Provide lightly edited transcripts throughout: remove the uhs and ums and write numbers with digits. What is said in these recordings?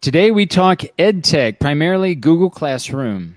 Today we talk EdTech, primarily Google Classroom.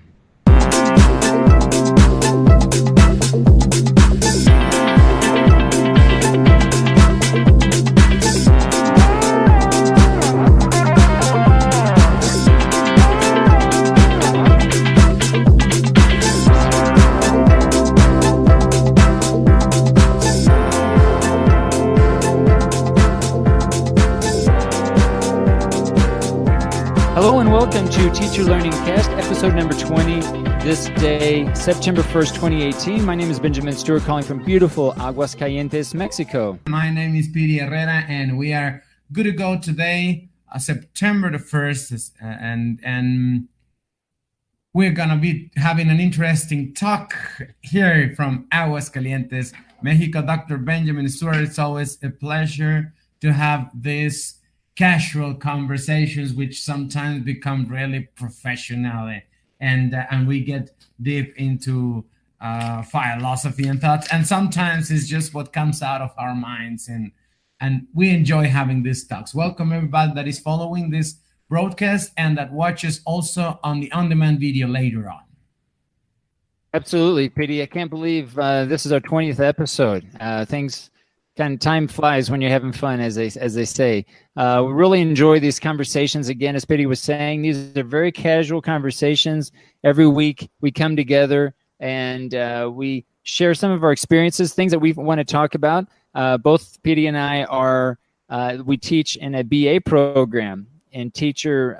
Hello and welcome to Teacher Learning Cast, episode number 20, this day, September 1st, 2018. My name is Benjamin Stewart, calling from beautiful Aguascalientes, Mexico. My name is Piry Herrera, and we are good to go today, September the 1st, and we're going to be having an interesting talk here from Aguascalientes, Mexico. Dr. Benjamin Stewart, it's always a pleasure to have this casual conversations, which sometimes become really professional, and we get deep into philosophy and thoughts, and sometimes it's just what comes out of our minds, and we enjoy having these talks. Welcome everybody that is following this broadcast and that watches also on the on-demand video later on. Absolutely, Pity. I can't believe this is our 20th episode. Time flies when you're having fun, as they say. We really enjoy these conversations. Again, as Pity was saying, these are very casual conversations. Every week we come together and we share some of our experiences, things that we want to talk about. Both Pity and I we teach in a BA program in teacher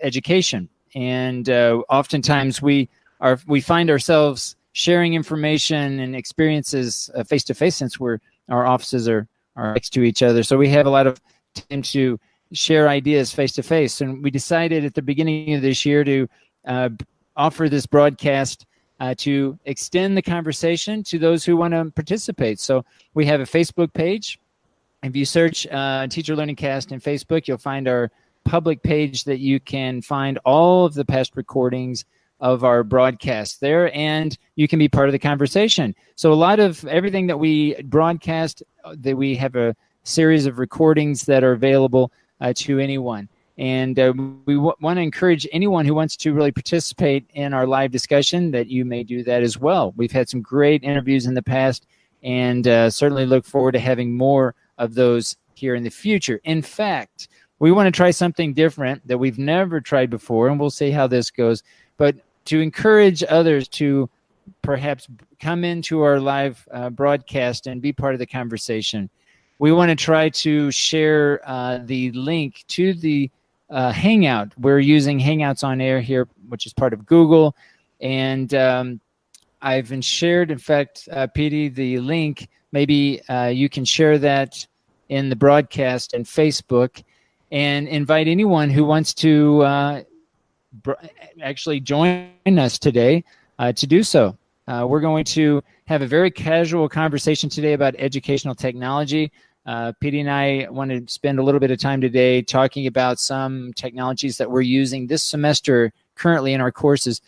education, and oftentimes we find ourselves sharing information and experiences face to face, since our offices are next to each other. So we have a lot of time to share ideas face to face. And we decided at the beginning of this year to offer this broadcast to extend the conversation to those who want to participate. So we have a Facebook page. If you search Teacher Learning Cast in Facebook, you'll find our public page that you can find all of the past recordings of our broadcast there, and you can be part of the conversation. So a lot of everything that we broadcast, that we have a series of recordings that are available to anyone. And we want to encourage anyone who wants to really participate in our live discussion that you may do that as well. We've had some great interviews in the past, and certainly look forward to having more of those here in the future. In fact, we want to try something different that we've never tried before, and we'll see how this goes. But to encourage others to perhaps come into our live broadcast and be part of the conversation, we want to try to share the link to the Hangout. We're using Hangouts on Air here, which is part of Google. And I've shared, in fact, PD, the link. Maybe you can share that in the broadcast and Facebook, and invite anyone who wants to actually join us today to do so. We're going to have a very casual conversation today about educational technology. Petey and I want to spend a little bit of time today talking about some technologies that we're using this semester currently in our courses.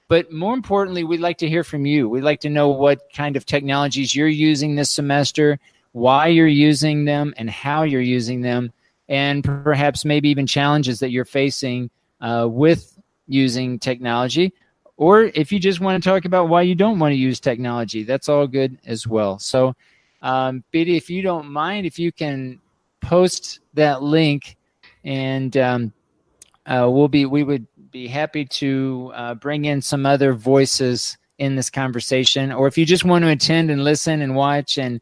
But more importantly, we'd like to hear from you. We'd like to know what kind of technologies you're using this semester, why you're using them, and how you're using them, and perhaps maybe even challenges that you're facing with using technology. Or if you just want to talk about why you don't want to use technology, that's all good as well. So, Biddy, if you don't mind, if you can post that link, and we would be happy to bring in some other voices in this conversation. Or if you just want to attend and listen and watch and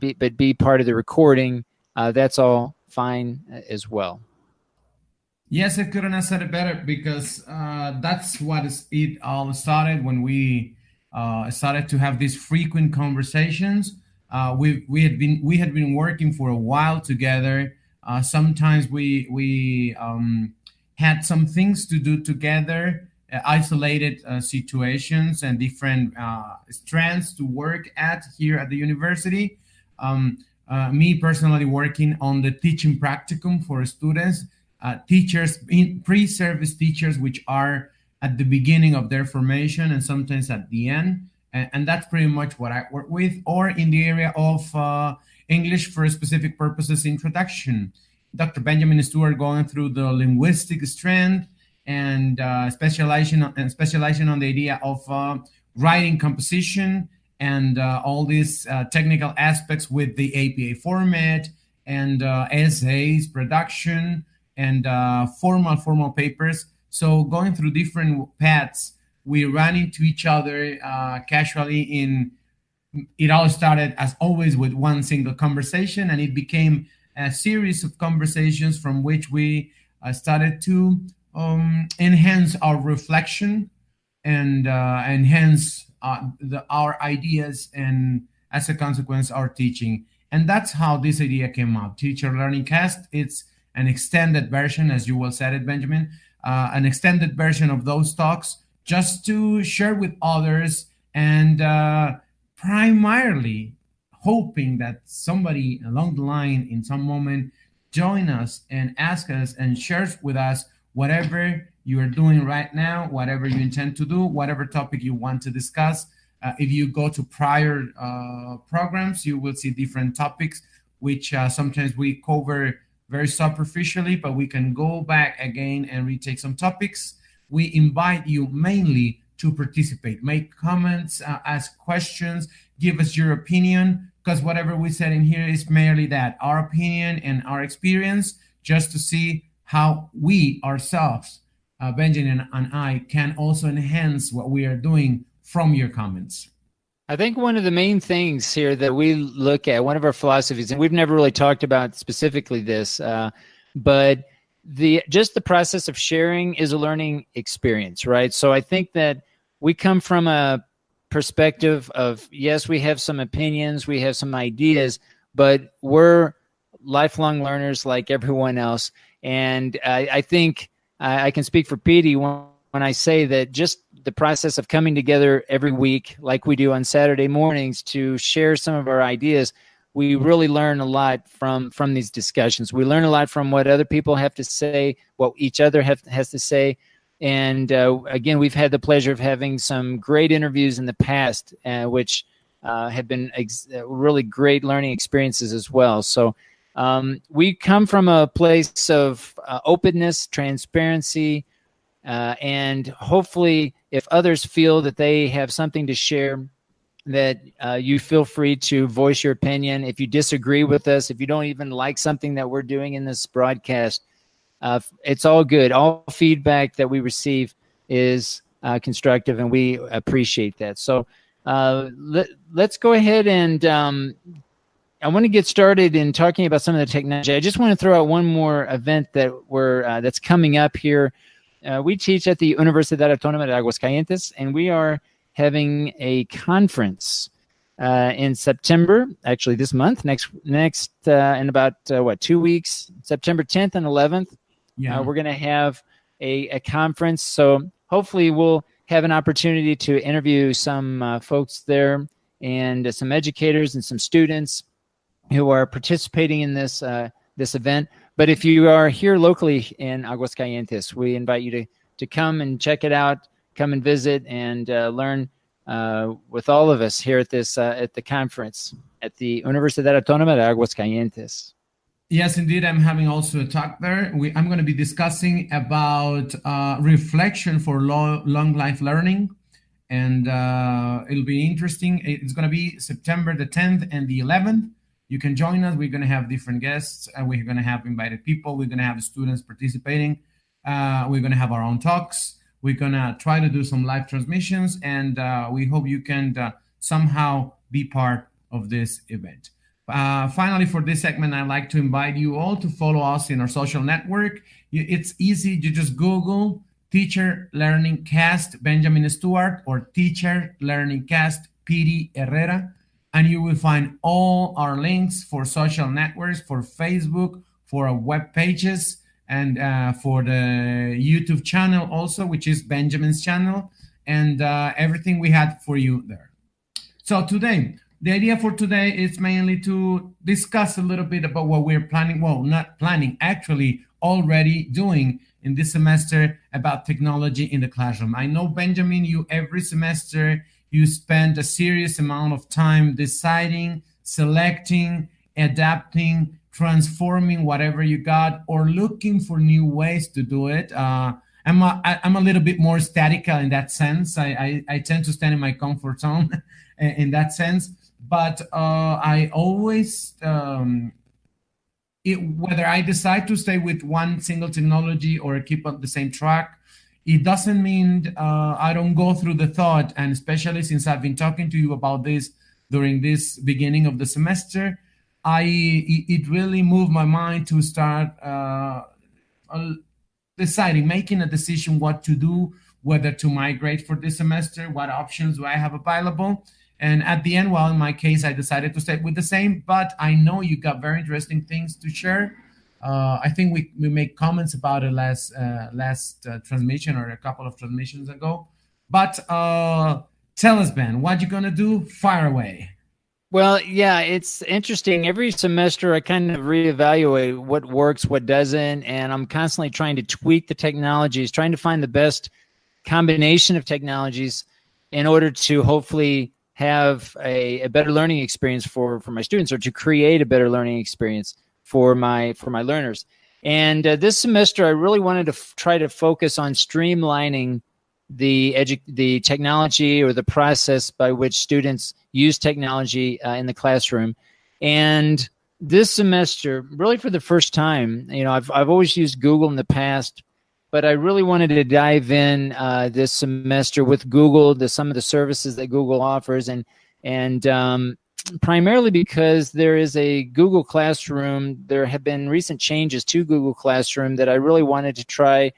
be part of the recording, that's all fine as well. Yes, I couldn't have said it better, because that's what it all started when we started to have these frequent conversations. We had been working for a while together. Sometimes we had some things to do together, isolated situations and different strands to work at here at the university. Me personally working on the teaching practicum for students. Teachers, pre-service teachers, which are at the beginning of their formation and sometimes at the end. And that's pretty much what I work with, or in the area of English for specific purposes introduction. Dr. Benjamin Stewart going through the linguistic strand and specializing on the idea of writing composition and all these technical aspects with the APA format and essays, production, and formal papers. So going through different paths, we ran into each other casually in. It all started as always with one single conversation, and it became a series of conversations from which we started to enhance our reflection and enhance our ideas, and as a consequence our teaching. And that's how this idea came up. Teacher Learning Cast, it's an extended version, as you well said it, Benjamin, an extended version of those talks, just to share with others, and primarily hoping that somebody along the line in some moment join us and ask us and share with us whatever you are doing right now, whatever you intend to do, whatever topic you want to discuss. If you go to prior programs, you will see different topics, which sometimes we cover very superficially, but we can go back again and retake some topics. We invite you mainly to participate, make comments, ask questions, give us your opinion, because whatever we said in here is merely that, our opinion and our experience, just to see how we ourselves, Benjamin and I, can also enhance what we are doing from your comments. I think one of the main things here that we look at, one of our philosophies, and we've never really talked about specifically this, but just the process of sharing is a learning experience, right? So I think that we come from a perspective of, yes, we have some opinions, we have some ideas, but we're lifelong learners like everyone else. And I think I can speak for Piry when I say that just the process of coming together every week, like we do on Saturday mornings, to share some of our ideas, we really learn a lot from these discussions. We learn a lot from what other people have to say, what each other has to say. And again, we've had the pleasure of having some great interviews in the past, which have been really great learning experiences as well. So we come from a place of openness, transparency, and hopefully if others feel that they have something to share, that you feel free to voice your opinion. If you disagree with us, if you don't even like something that we're doing in this broadcast, it's all good. All feedback that we receive is constructive, and we appreciate that. So let's go ahead and I want to get started in talking about some of the technology. I just want to throw out one more event that that's coming up here. We teach at the Universidad Autónoma de Aguascalientes, and we are having a conference in September, actually this month, next in about 2 weeks, September 10th and 11th. Yeah. We're going to have a conference. So hopefully we'll have an opportunity to interview some folks there, and some educators and some students who are participating in this event. But if you are here locally in Aguascalientes, we invite you to come and check it out, come and visit, and learn with all of us here at the conference at the Universidad Autónoma de Aguascalientes. Yes, indeed. I'm having also a talk there. I'm going to be discussing about reflection for long life learning, and it'll be interesting. It's going to be September the 10th and the 11th. You can join us. We're going to have different guests, and we're going to have invited people. We're going to have the students participating. We're going to have our own talks. We're going to try to do some live transmissions, and we hope you can somehow be part of this event. Finally, for this segment, I'd like to invite you all to follow us in our social network. It's easy. You just Google Teacher Learning Cast Benjamin Stewart or Teacher Learning Cast Piry Herrera, and you will find all our links for social networks, for Facebook, for our web pages, and for the YouTube channel also, which is Benjamin's channel, and everything we had for you there. So today, the idea for today is mainly to discuss a little bit about what we're planning, well, not planning, actually already doing in this semester about technology in the classroom. I know, Benjamin, you every semester, you spend a serious amount of time deciding, selecting, adapting, transforming whatever you got, or looking for new ways to do it. I'm a little bit more statical in that sense. I tend to stand in my comfort zone in that sense. But I always, whether I decide to stay with one single technology or keep up the same track, it doesn't mean I don't go through the thought. And especially since I've been talking to you about this during this beginning of the semester, it really moved my mind to start deciding, making a decision what to do, whether to migrate for this semester, what options do I have available. And at the end, well, in my case, I decided to stay with the same, but I know you got very interesting things to share. I think we made comments about it last transmission or a couple of transmissions ago. But tell us, Ben, what you gonna do? Fire away. Well, yeah, it's interesting. Every semester, I kind of reevaluate what works, what doesn't, and I'm constantly trying to tweak the technologies, trying to find the best combination of technologies in order to hopefully have a better learning experience for my students, or to create a better learning experience for my learners. And this semester, I really wanted to try to focus on streamlining the technology, or the process by which students use technology in the classroom. And this semester, really for the first time, I've always used Google in the past, but I really wanted to dive in this semester with Google, some of the services that Google offers, and primarily because there is a Google Classroom. There have been recent changes to Google Classroom that I really wanted to try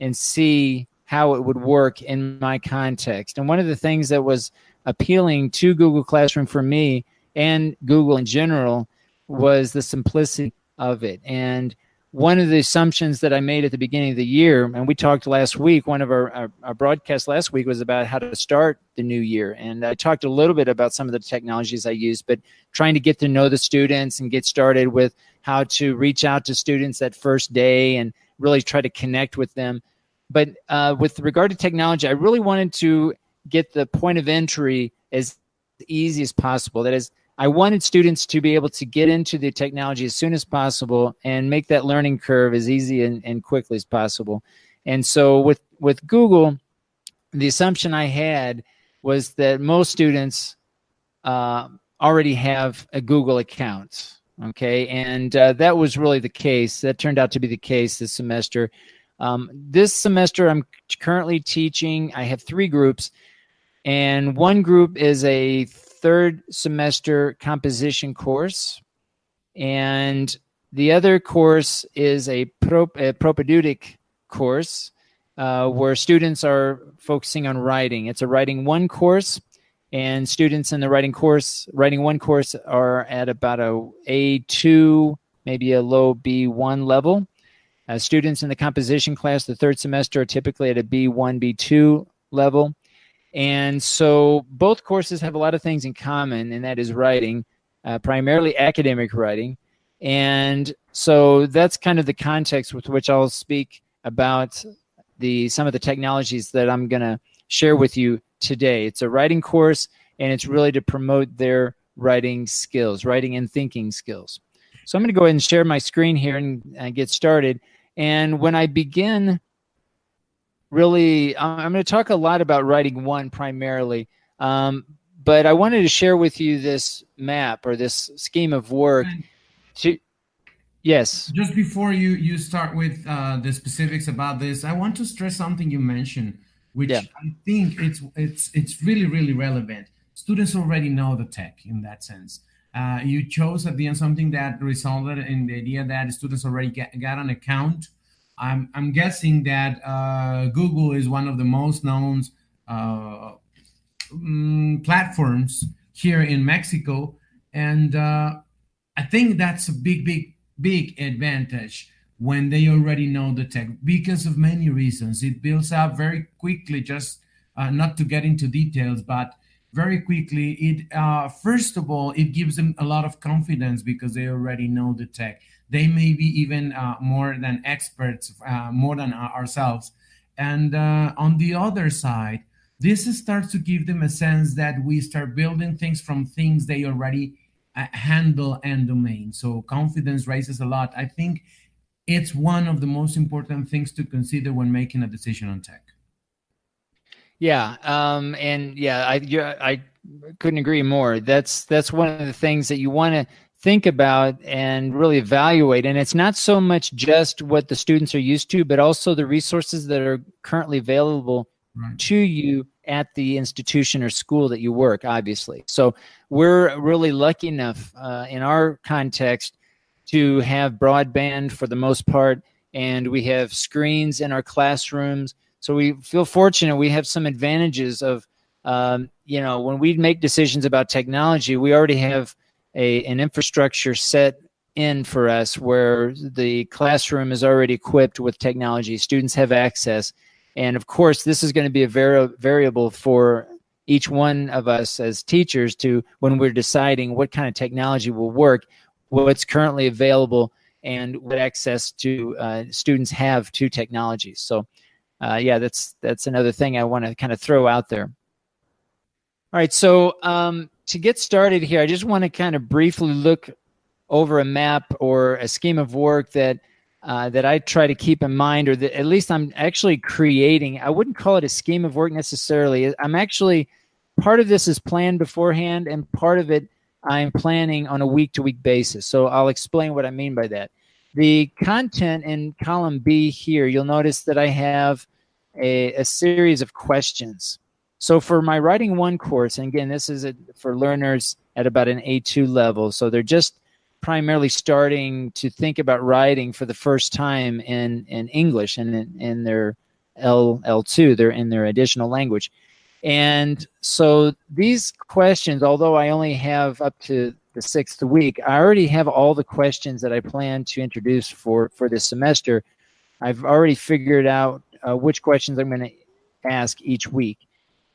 and see how it would work in my context. And one of the things that was appealing to Google Classroom for me, and Google in general, was the simplicity of it. And one of the assumptions that I made at the beginning of the year, and we talked last week, one of our broadcasts last week was about how to start the new year. And I talked a little bit about some of the technologies I use, but trying to get to know the students and get started with how to reach out to students that first day and really try to connect with them. But with regard to technology, I really wanted to get the point of entry as easy as possible. That is, I wanted students to be able to get into the technology as soon as possible and make that learning curve as easy and quickly as possible. And so with Google, the assumption I had was that most students already have a Google account. Okay, and that was really the case. That turned out to be the case this semester. This semester, I'm currently teaching. I have 3 groups, and one group is a third semester composition course, and the other course is a propedeutic course where students are focusing on writing. It's a writing 1 course, and students in the writing 1 course are at about a A2, maybe a low B1 level. Students in the composition class, the third semester, are typically at a B1, B2 level. And so both courses have a lot of things in common, and that is writing, primarily academic writing. And so that's kind of the context with which I'll speak about some of the technologies that I'm going to share with you today. It's a writing course, and it's really to promote their writing skills, writing and thinking skills. So I'm going to go ahead and share my screen here and get started. And when I begin, really, I'm going to talk a lot about writing 1 primarily, but I wanted to share with you this map, or this scheme of work. Yes. Just before you start with the specifics about this, I want to stress something you mentioned, which I think it's really, really relevant. Students already know the tech in that sense. You chose at the end something that resulted in the idea that students already got an account. I'm guessing that Google is one of the most known platforms here in Mexico, and I think that's a big advantage when they already know the tech, because of many reasons. It builds up very quickly, just not to get into details, but very quickly. It first of all, it gives them a lot of confidence because they already know the tech. They may be even more than experts, more than ourselves. And on the other side, this starts to give them a sense that we start building things from things they already handle and domain. So confidence raises a lot. I think it's one of the most important things to consider when making a decision on tech. Yeah, and yeah, I couldn't agree more. That's one of the things that you want to think about and really evaluate. And it's not so much just what the students are used to, but also the resources that are currently available to you at the institution or school that you work, obviously. So we're really lucky enough in our context to have broadband for the most part, and we have screens in our classrooms. So we feel fortunate. We have some advantages of, when we make decisions about technology, we already have an infrastructure set in for us where the classroom is already equipped with technology. Students have access. And of course, this is going to be a variable for each one of us as teachers to when we're deciding what kind of technology will work, what's currently available, and what access to students have to technology. So yeah, that's another thing I want to kind of throw out there. All right, so to get started here, I just want to kind of briefly look over a map or a scheme of work that I try to keep in mind, or that at least I'm actually creating. I wouldn't call it a scheme of work necessarily. I'm actually, part of this is planned beforehand, and part of it I'm planning on a week-to-week basis. So I'll explain what I mean by that. The content in column B here, you'll notice that I have a series of questions. So for my Writing 1 course, and again, this is for learners at about an A2 level, so they're just primarily starting to think about writing for the first time in English and in their L2, they're in their additional language. And so these questions, although I only have up to the 6th week, I already have all the questions that I plan to introduce for this semester. I've already figured out which questions I'm going to ask each week.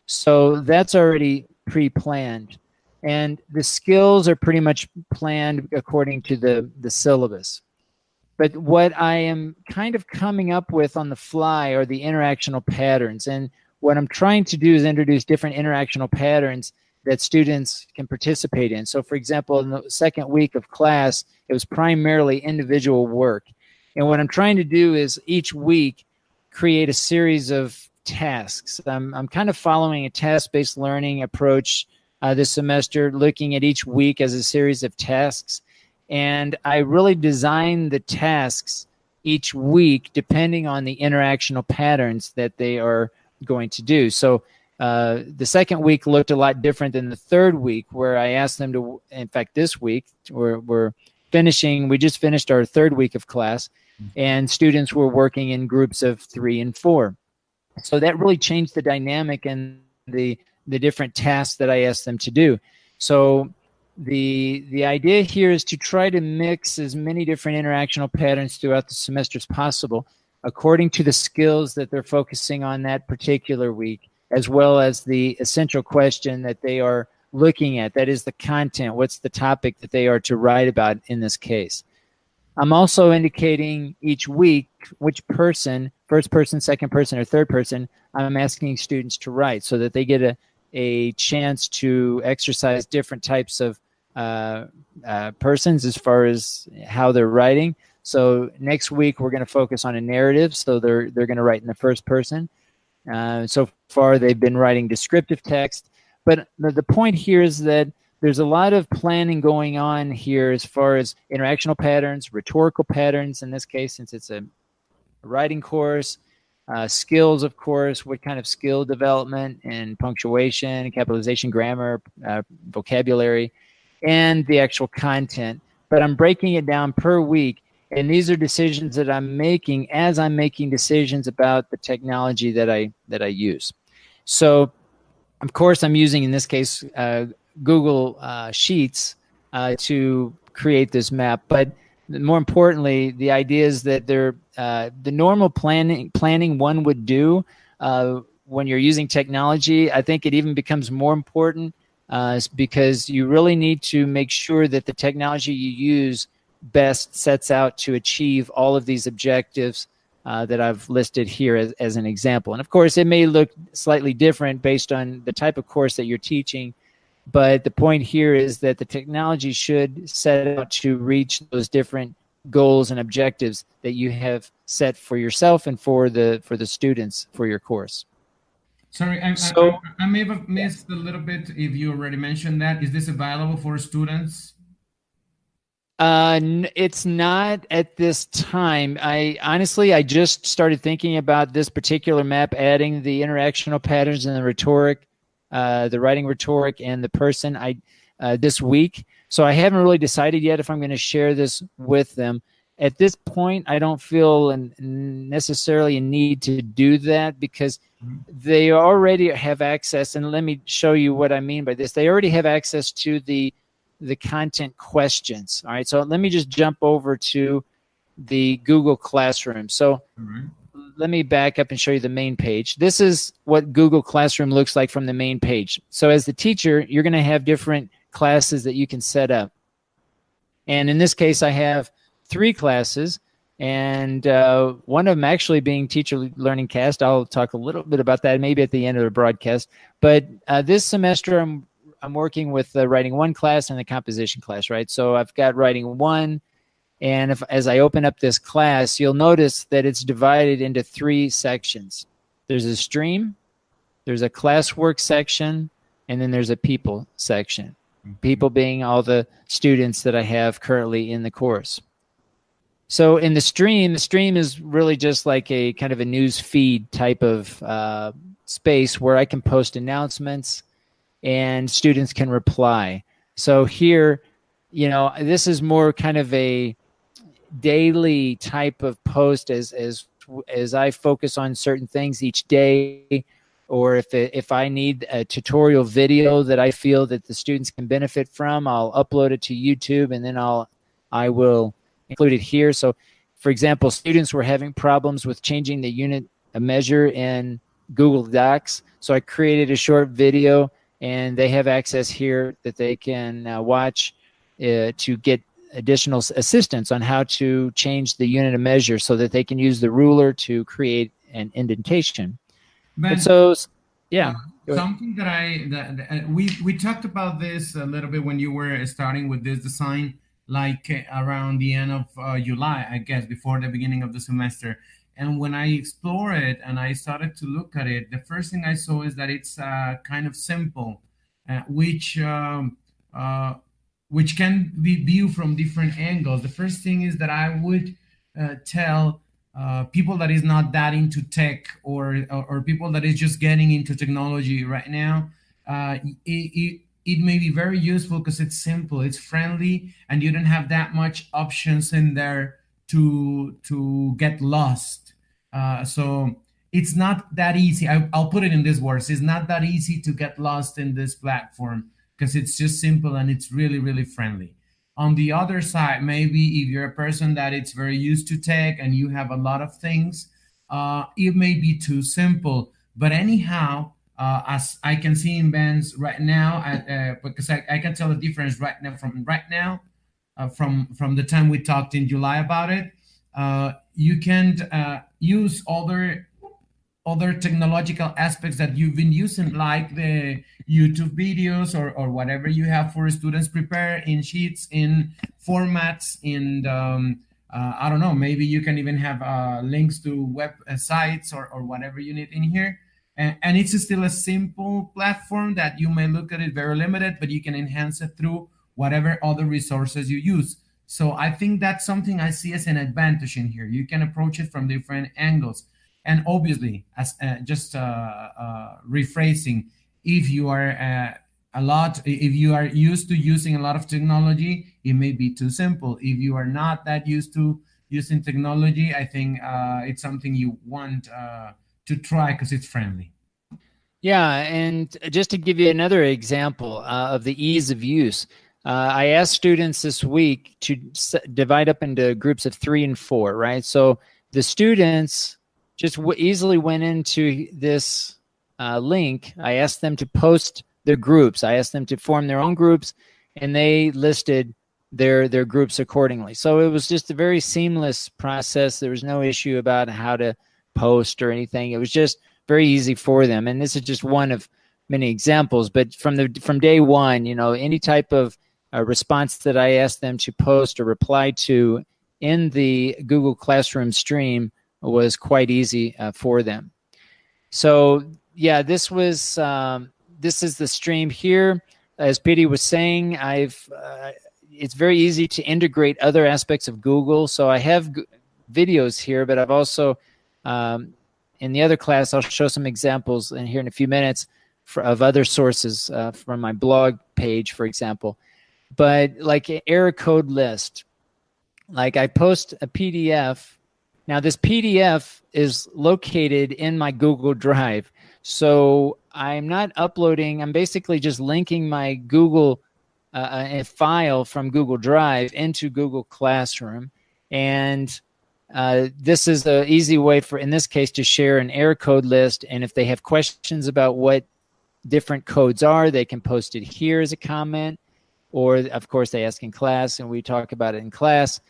So that's already pre-planned. And the skills are pretty much planned according to the syllabus. But what I am kind of coming up with on the fly are the interactional patterns. And what I'm trying to do is introduce different interactional patterns that students can participate in. So for example, in the 2nd week of class, it was primarily individual work. And what I'm trying to do is each week create a series of tasks. I'm kind of following a task-based learning approach this semester, looking at each week as a series of tasks. And I really design the tasks each week depending on the interactional patterns that they are going to do. So the 2nd week looked a lot different than the 3rd week, where I asked them to, in fact, this week, we just finished our 3rd week of class, and students were working in groups of 3 and 4. So that really changed the dynamic and the different tasks that I asked them to do. So the idea here is to try to mix as many different interactional patterns throughout the semester as possible, according to the skills that they're focusing on that particular week, as well as the essential question that they are looking at. That is the content. What's the topic that they are to write about in this case? I'm also indicating each week which person, first person, second person, or third person, I'm asking students to write, so that they get a chance to exercise different types of persons as far as how they're writing. So next week we're going to focus on a narrative, so they're going to write in the first person. So far they've been writing descriptive text, but the point here is that there's a lot of planning going on here as far as interactional patterns, rhetorical patterns in this case, since it's a writing course, skills, of course, what kind of skill development and punctuation, capitalization, grammar, vocabulary, and the actual content. But I'm breaking it down per week, and these are decisions that I'm making as I'm making decisions about the technology that I use. So, of course, I'm using, in this case, Google Sheets to create this map. But more importantly, the idea is that they're the normal planning one would do when you're using technology. I think it even becomes more important because you really need to make sure that the technology you use best sets out to achieve all of these objectives that I've listed here as an example. And of course, it may look slightly different based on the type of course that you're teaching, But the point here is that the technology should set out to reach those different goals and objectives that you have set for yourself and for the students for your course. Sorry, So I may have missed a little bit if you already mentioned that. Is this available for students? It's not at this time. I honestly, I just started thinking about this particular map, adding the interactional patterns and the rhetoric, the writing rhetoric and the person this week. So I haven't really decided yet if I'm going to share this with them. At this point, I don't feel necessarily a need to do that because they already have access. And let me show you what I mean by this. They already have access to the content questions. All right. So let me just jump over to the Google Classroom. So let me back up and show you the main page. This is what Google Classroom looks like from the main page. So as the teacher, you're going to have different classes that you can set up. And in this case, I have 3 classes, and one of them actually being Teacher Learning Cast. I'll talk a little bit about that maybe at the end of the broadcast. But this semester, I'm working with the Writing 1 class and the Composition class, right? So I've got Writing 1, and as I open up this class, you'll notice that it's divided into 3 sections. There's a stream, there's a classwork section, and then there's a people section. People being all the students that I have currently in the course. So in the stream is really just like a kind of a news feed type of space where I can post announcements and students can reply. So here, this is more kind of a daily type of post as I focus on certain things each day, or if I need a tutorial video that I feel that the students can benefit from, I'll upload it to YouTube and then I will include it here. So for example, students were having problems with changing the unit measure in Google Docs. So I created a short video and they have access here that they can watch to get additional assistance on how to change the unit of measure so that they can use the ruler to create an indentation. Ben, so, yeah. Something that we talked about this a little bit when you were starting with this design, like around the end of July, I guess, before the beginning of the semester. And when I explore it and I started to look at it, the first thing I saw is that it's kind of simple, which can be viewed from different angles. The first thing is that I would tell people that is not that into tech or people that is just getting into technology right now, it may be very useful because it's simple, it's friendly, and you don't have that much options in there to get lost. So it's not that easy. I'll put it in these words. It's not that easy to get lost in this platform because it's just simple and it's really, really friendly. On the other side, maybe if you're a person that it's very used to tech and you have a lot of things, it may be too simple. But anyhow, as I can see in Ben's right now, because I can tell the difference right now from the time we talked in July about it, you can use other technological aspects that you've been using, like the YouTube videos or whatever you have for students prepare in sheets, in formats, in I don't know, maybe you can even have links to web sites or whatever you need in here. And it's still a simple platform that you may look at it very limited, but you can enhance it through whatever other resources you use. So I think that's something I see as an advantage in here. You can approach it from different angles. And obviously, as just rephrasing, if you are if you are used to using a lot of technology, it may be too simple. If you are not that used to using technology, I think it's something you want to try because it's friendly. Yeah, and just to give you another example of the ease of use, I asked students this week to divide up into groups of 3 and 4, right? So the students just easily went into this link. I asked them to post their groups. I asked them to form their own groups, and they listed their groups accordingly. So it was just a very seamless process. There was no issue about how to post or anything. It was just very easy for them. And this is just one of many examples, but from day one, any type of response that I asked them to post or reply to in the Google Classroom stream was quite easy for them. So yeah, this is the stream here. As Piry was saying, it's very easy to integrate other aspects of Google. So I have videos here, but I've also in the other class, I'll show some examples here in a few minutes of other sources from my blog page, for example. But like an error code list, like I post a PDF. Now this PDF is located in my Google Drive. So I'm not uploading, I'm basically just linking my Google a file from Google Drive into Google Classroom. And this is an easy way for, in this case, to share an error code list. And if they have questions about what different codes are, they can post it here as a comment. Or, of course, they ask in class, and we talk about it in class.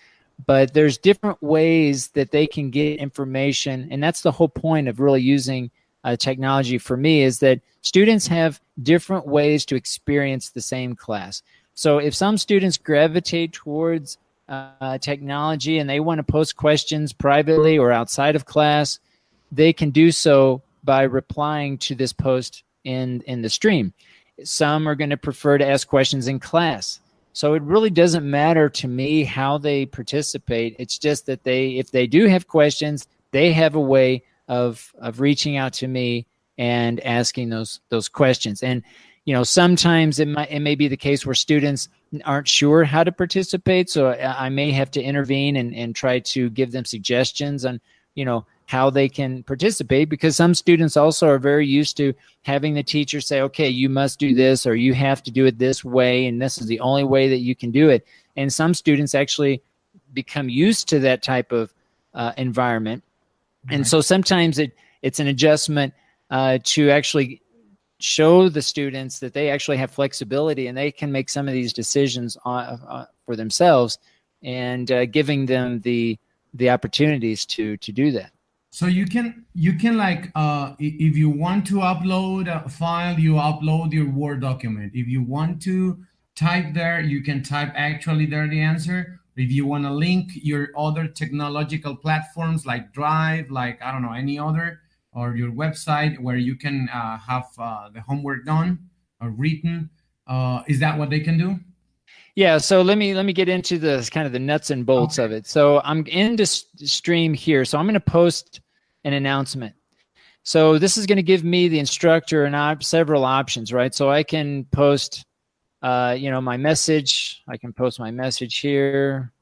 But there's different ways that they can get information. And that's the whole point of really using technology for me, is that students have different ways to experience the same class. So if some students gravitate towards technology and they want to post questions privately or outside of class, they can do so by replying to this post in the stream. Some are going to prefer to ask questions in class. So it really doesn't matter to me how they participate. It's just that if they do have questions, they have a way of reaching out to me and asking those questions. And sometimes it may be the case where students aren't sure how to participate, so I may have to intervene and try to give them suggestions on how they can participate, because some students also are very used to having the teacher say, okay, you must do this, or you have to do it this way, and this is the only way that you can do it. And some students actually become used to that type of environment. Right. And so sometimes it's an adjustment to actually show the students that they actually have flexibility and they can make some of these decisions for themselves, and giving them the opportunities to do that. So you can like if you want to upload a file, you upload your Word document. If you want to type there, you can type actually there the answer. If you want to link your other technological platforms like Drive, like I don't know, any other, or your website where you can have the homework done or written, is that what they can do? Yeah, so let me get into the kind of the nuts and bolts of it. So I'm in the stream here. So I'm going to post an announcement. So this is going to give me, the instructor, several options, right? So I can post, my message. I can post my message here,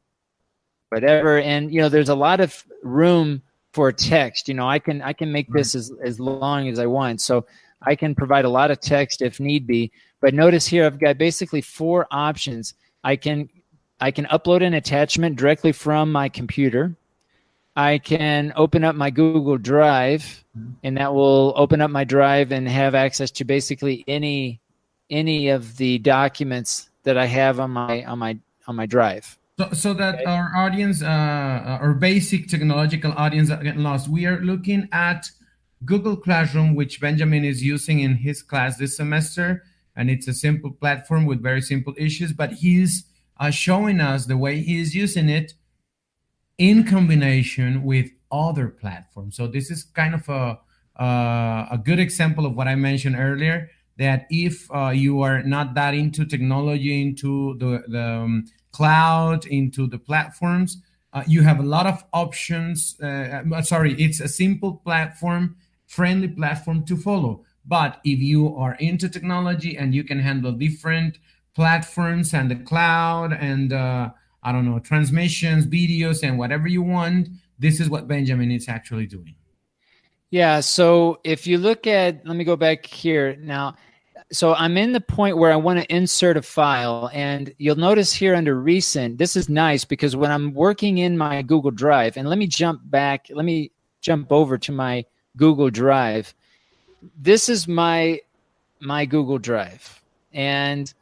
whatever. And there's a lot of room for text. I can make this as long as I want. So I can provide a lot of text if need be. But notice here, I've got basically 4 options. I can upload an attachment directly from my computer. I can open up my Google Drive, and that will open up my drive and have access to basically any of the documents that I have on my drive. So that our audience, our basic technological audience that get lost, we are looking at Google Classroom, which Benjamin is using in his class this semester. And it's a simple platform with very simple issues, but he's showing us the way he's using it in combination with other platforms. So this is kind of a good example of what I mentioned earlier, that if you are not that into technology, into the cloud, into the platforms, you have a lot of options. It's a simple platform, friendly platform to follow. But if you are into technology and you can handle different platforms and the cloud and, transmissions, videos, and whatever you want, this is what Benjamin is actually doing. Yeah, so if you look at, let me go back here now. So I'm in the point where I want to insert a file, and you'll notice here under recent, this is nice because when I'm working in my Google Drive, and let me jump over to my Google Drive. This is my Google Drive, and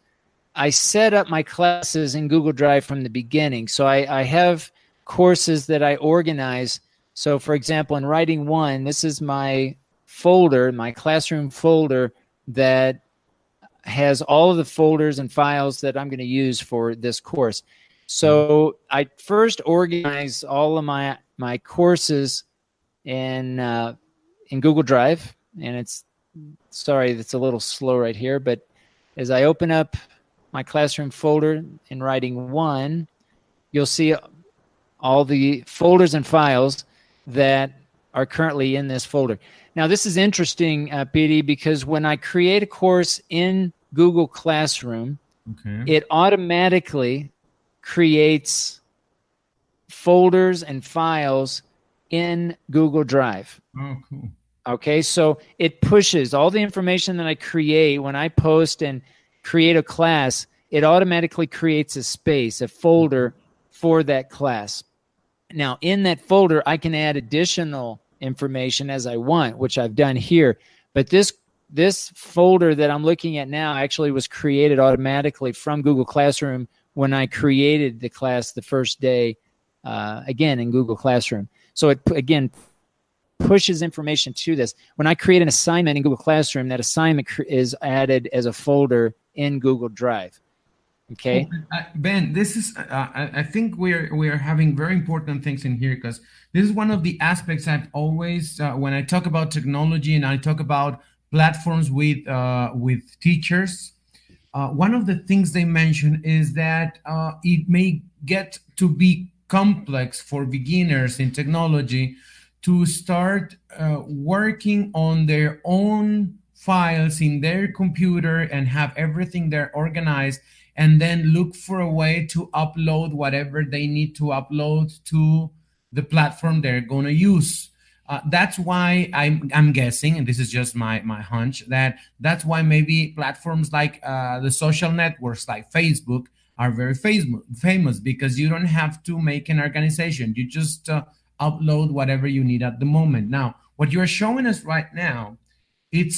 I set up my classes in Google Drive from the beginning. So I have courses that I organize. So for example, in Writing 1, this is my folder, my classroom folder that has all of the folders and files that I'm going to use for this course. So I first organize all of my courses in Google Drive, and it's a little slow right here, but as I open up my classroom folder in Writing 1, you'll see all the folders and files that are currently in this folder. Now, this is interesting, Piry, because when I create a course in Google Classroom, it automatically creates folders and files in Google Drive. Oh, cool. Okay, so it pushes all the information that I create when I post and create a class. It automatically creates a space, a folder for that class. Now, in that folder, I can add additional information as I want, which I've done here. But this folder that I'm looking at now actually was created automatically from Google Classroom when I created the class the first day, again, in Google Classroom. So it, again, pushes information to this. When I create an assignment in Google Classroom, that assignment is added as a folder in Google Drive. Okay, Ben, this is I think we're having very important things in here, because this is one of the aspects I've always when I talk about technology and I talk about platforms with teachers. One of the things they mention is that it may get to be complex for beginners in technology to start working on their own files in their computer and have everything there organized, and then look for a way to upload whatever they need to upload to the platform they're going to use. That's why I'm guessing, and this is just my hunch, that's why maybe platforms like the social networks like Facebook are very famous, because you don't have to make an organization. You just upload whatever you need at the moment. Now, what you're showing us right now, it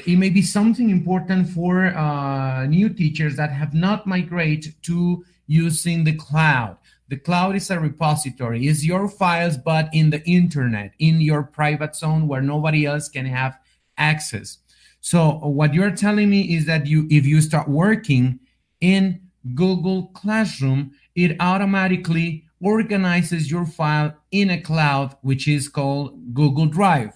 may be something important for new teachers that have not migrated to using the cloud. The cloud is a repository. It's your files, but in the internet, in your private zone where nobody else can have access. So what you're telling me is that if you start working in Google Classroom, it automatically organizes your file in a cloud, which is called Google Drive.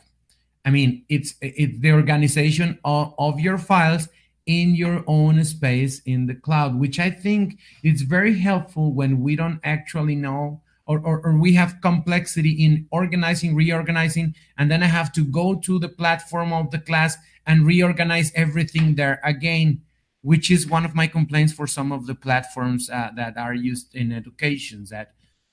I mean, it's the organization of your files in your own space in the cloud, which I think is very helpful when we don't actually know, or we have complexity in organizing, reorganizing, and then I have to go to the platform of the class and reorganize everything there again, which is one of my complaints for some of the platforms that are used in education,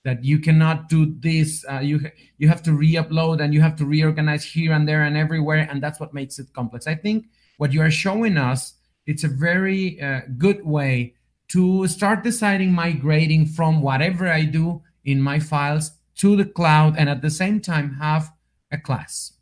that you cannot do this. You have to re-upload and you have to reorganize here and there and everywhere, and that's what makes it complex. I think what you are showing us, it's a very good way to start deciding migrating from whatever I do in my files to the cloud, and at the same time have a class.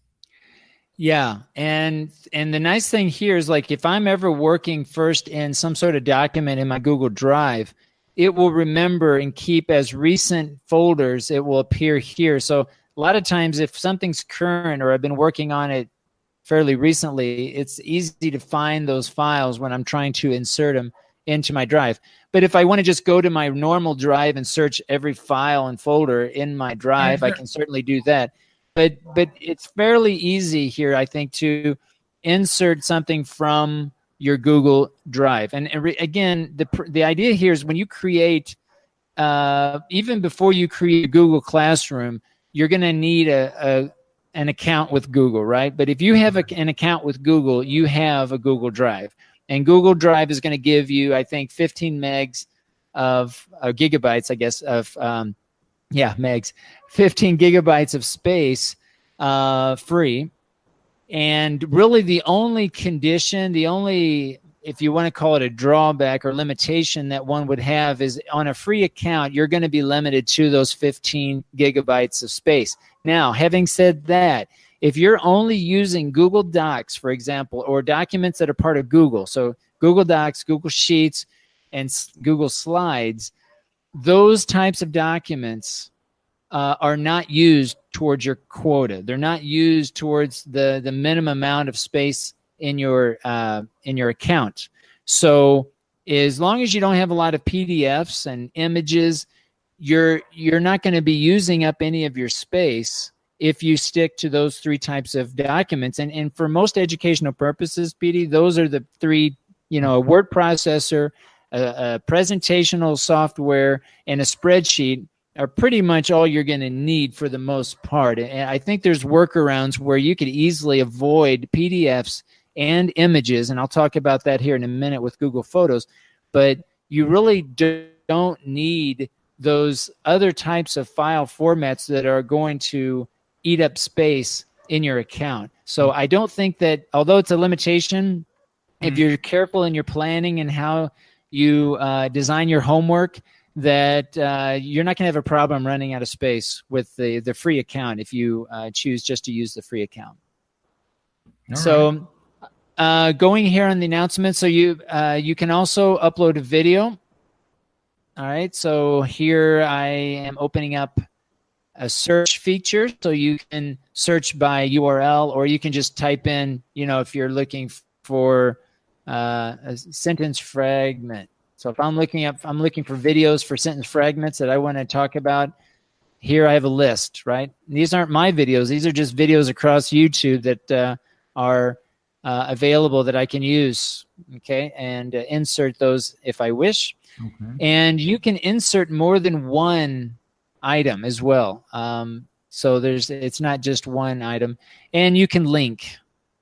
Yeah, and the nice thing here is, like, if I'm ever working first in some sort of document in my Google Drive, it will remember and keep as recent folders. It will appear here. So a lot of times if something's current or I've been working on it fairly recently, it's easy to find those files when I'm trying to insert them into my drive. But if I want to just go to my normal drive and search every file and folder in my drive, I can certainly do that. But it's fairly easy here, I think, to insert something from your Google Drive. And again, the idea here is when you create, even before you create a Google Classroom, you're going to need an account with Google, right? But if you have an account with Google, you have a Google Drive. And Google Drive is going to give you, I think, 15 megs of gigabytes, I guess, of megs, 15 gigabytes of space free. And really the only condition, if you want to call it a drawback or limitation that one would have, is on a free account, you're going to be limited to those 15 gigabytes of space. Now, having said that, if you're only using Google Docs, for example, or documents that are part of Google, so Google Docs, Google Sheets, and Google Slides, those types of documents are not used towards your quota. They're not used towards the minimum amount of space in your account. So as long as you don't have a lot of PDFs and images, you're not going to be using up any of your space if you stick to those three types of documents. And for most educational purposes, PD, those are the three, a word processor, a presentational software, and a spreadsheet are pretty much all you're going to need for the most part. And I think there's workarounds where you could easily avoid PDFs and images, and I'll talk about that here in a minute with Google Photos, but you really don't need those other types of file formats that are going to eat up space in your account. So I don't think that, although it's a limitation, if you're careful in your planning and how you design your homework, that you're not going to have a problem running out of space with the free account if you choose just to use the free account. All so going here on the announcement, so you can also upload a video. All right, so here I am opening up a search feature, so you can search by URL, or you can just type in, if you're looking for a sentence fragment. So if I'm looking for videos for sentence fragments that I want to talk about, here I have a list, right? These aren't my videos. These are just videos across YouTube that are available that I can use, okay, and insert those if I wish. Okay. And you can insert more than one item as well. So it's not just one item. And you can link.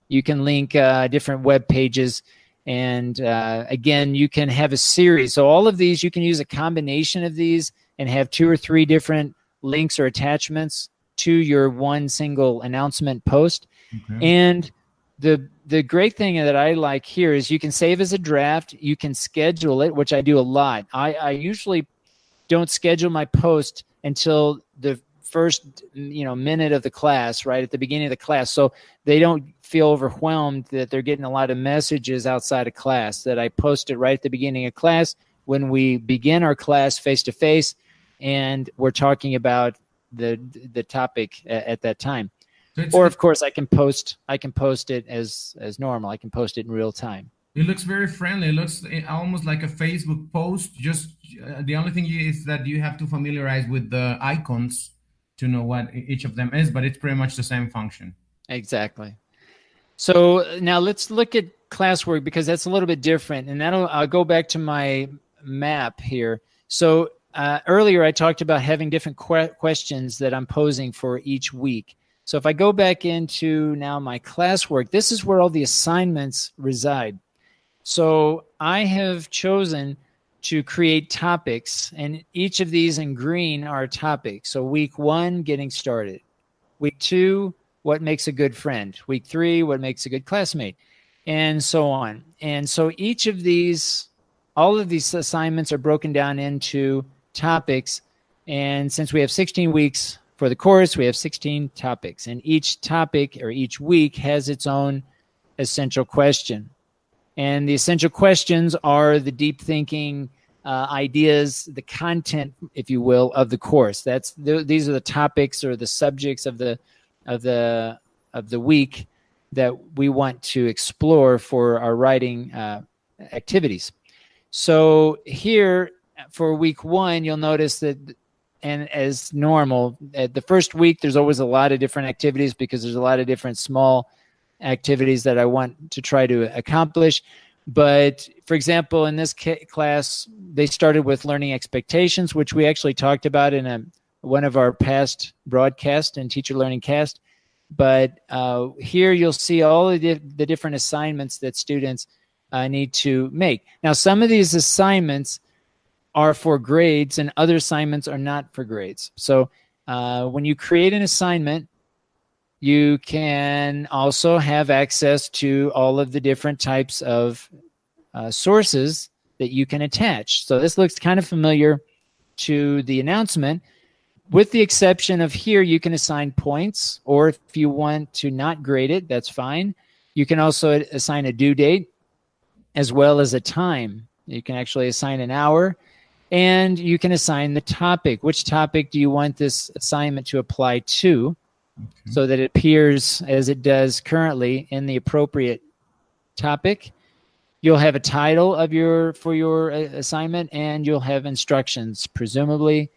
You can link different web pages. And again, you can have a series. So all of these, you can use a combination of these and have 2 or 3 different links or attachments to your one single announcement post. Okay. And the great thing that I like here is you can save as a draft. You can schedule it, which I do a lot. I usually don't schedule my post until the first minute of the class, right at the beginning of the class, so they don't feel overwhelmed that they're getting a lot of messages outside of class, that I post it right at the beginning of class when we begin our class face to face and we're talking about the topic at that time. Or of course I can post it as normal. I can post it in real time. It looks very friendly. It looks almost like a Facebook post. Just the only thing is that you have to familiarize with the icons to know what each of them is, but it's pretty much the same function. Exactly. So now let's look at classwork, because that's a little bit different, and I'll go back to my map here. So earlier I talked about having different questions that I'm posing for each week. So if I go back into now my classwork, this is where all the assignments reside. So I have chosen to create topics, and each of these in green are topics. So week 1, getting started. Week 2, what makes a good friend. Week 3, what makes a good classmate, and so on. And so each of these, all of these assignments are broken down into topics. And since we have 16 weeks for the course, we have 16 topics. And each topic or each week has its own essential question. And the essential questions are the deep thinking ideas, the content, if you will, of the course. These are the topics or the subjects of the week that we want to explore for our writing activities. So here for week 1, you'll notice that, and as normal, at the first week, there's always a lot of different activities because there's a lot of different small activities that I want to try to accomplish. But for example, in this class, they started with learning expectations, which we actually talked about in one of our past broadcasts and teacher learning cast. But here you'll see all of the different assignments that students need to make. Now, some of these assignments are for grades and other assignments are not for grades. So when you create an assignment, you can also have access to all of the different types of sources that you can attach. So this looks kind of familiar to the announcement, with the exception of here, you can assign points, or if you want to not grade it, that's fine. You can also assign a due date as well as a time. You can actually assign an hour, and you can assign the topic. Which topic do you want this assignment to apply to? Okay. So that it appears as it does currently in the appropriate topic. You'll have a title of for your assignment, and you'll have instructions, presumably.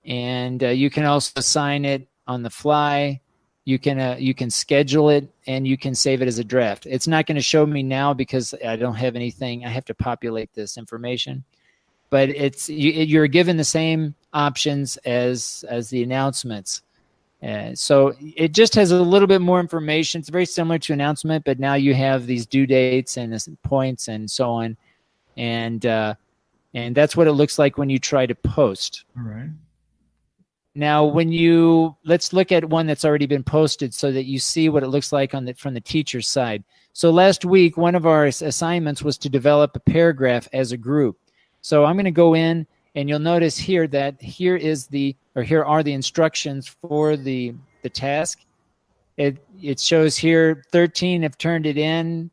And you can also assign it on the fly. You can schedule it, and you can save it as a draft. It's not going to show me now because I don't have anything. I have to populate this information. But you're given the same options as the announcements. So it just has a little bit more information. It's very similar to announcement, but now you have these due dates and points and so on, and that's what it looks like when you try to post. All right. Now, let's look at one that's already been posted so that you see what it looks like from the teacher's side. So last week, one of our assignments was to develop a paragraph as a group. So I'm going to go in, and you'll notice here that here are the instructions for the task. It shows here 13 have turned it in,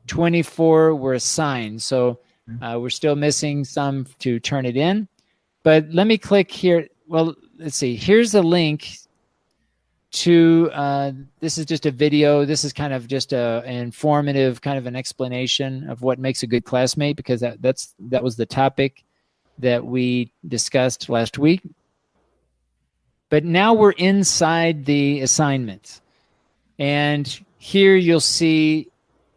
24 were assigned. So we're still missing some to turn it in. But let me click here. Well, let's see. Here's a link to this is just a video. This is kind of just an informative kind of an explanation of what makes a good classmate, because that was the topic that we discussed last week. But now we're inside the assignment, and here you'll see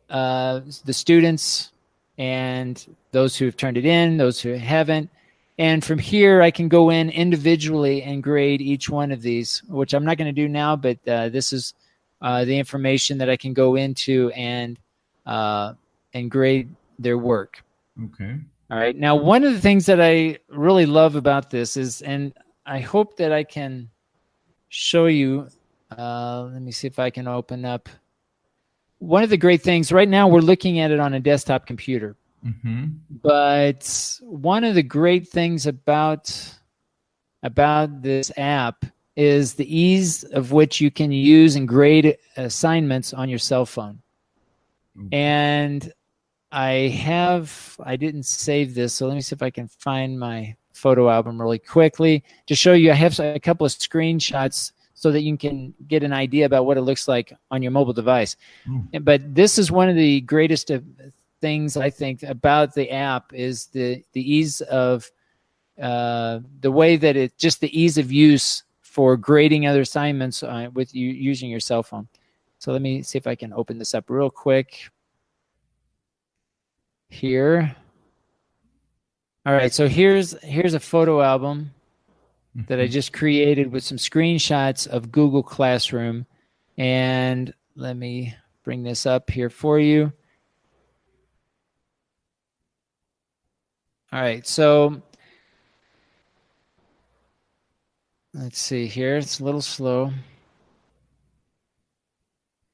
the students and those who have turned it in, those who haven't. And from here, I can go in individually and grade each one of these, which I'm not going to do now, but this is the information that I can go into and grade their work. Okay. All right. Now, one of the things that I really love about this is, and I hope that I can show you, let me see if I can open up. One of the great things, right now we're looking at it on a desktop computer. Mm-hmm. But one of the great things about this app is the ease of which you can use and grade assignments on your cell phone. Mm-hmm. And I didn't save this, so let me see if I can find my photo album really quickly to show you. I have a couple of screenshots so that you can get an idea about what it looks like on your mobile device. Mm. But this is one of the greatest things I think about the app is the ease of the way that the ease of use for grading other assignments with you using your cell phone. So let me see if I can open this up real quick here. All right, so here's a photo album that I just created with some screenshots of Google Classroom, and let me bring this up here for you. All right, so let's see here. It's a little slow.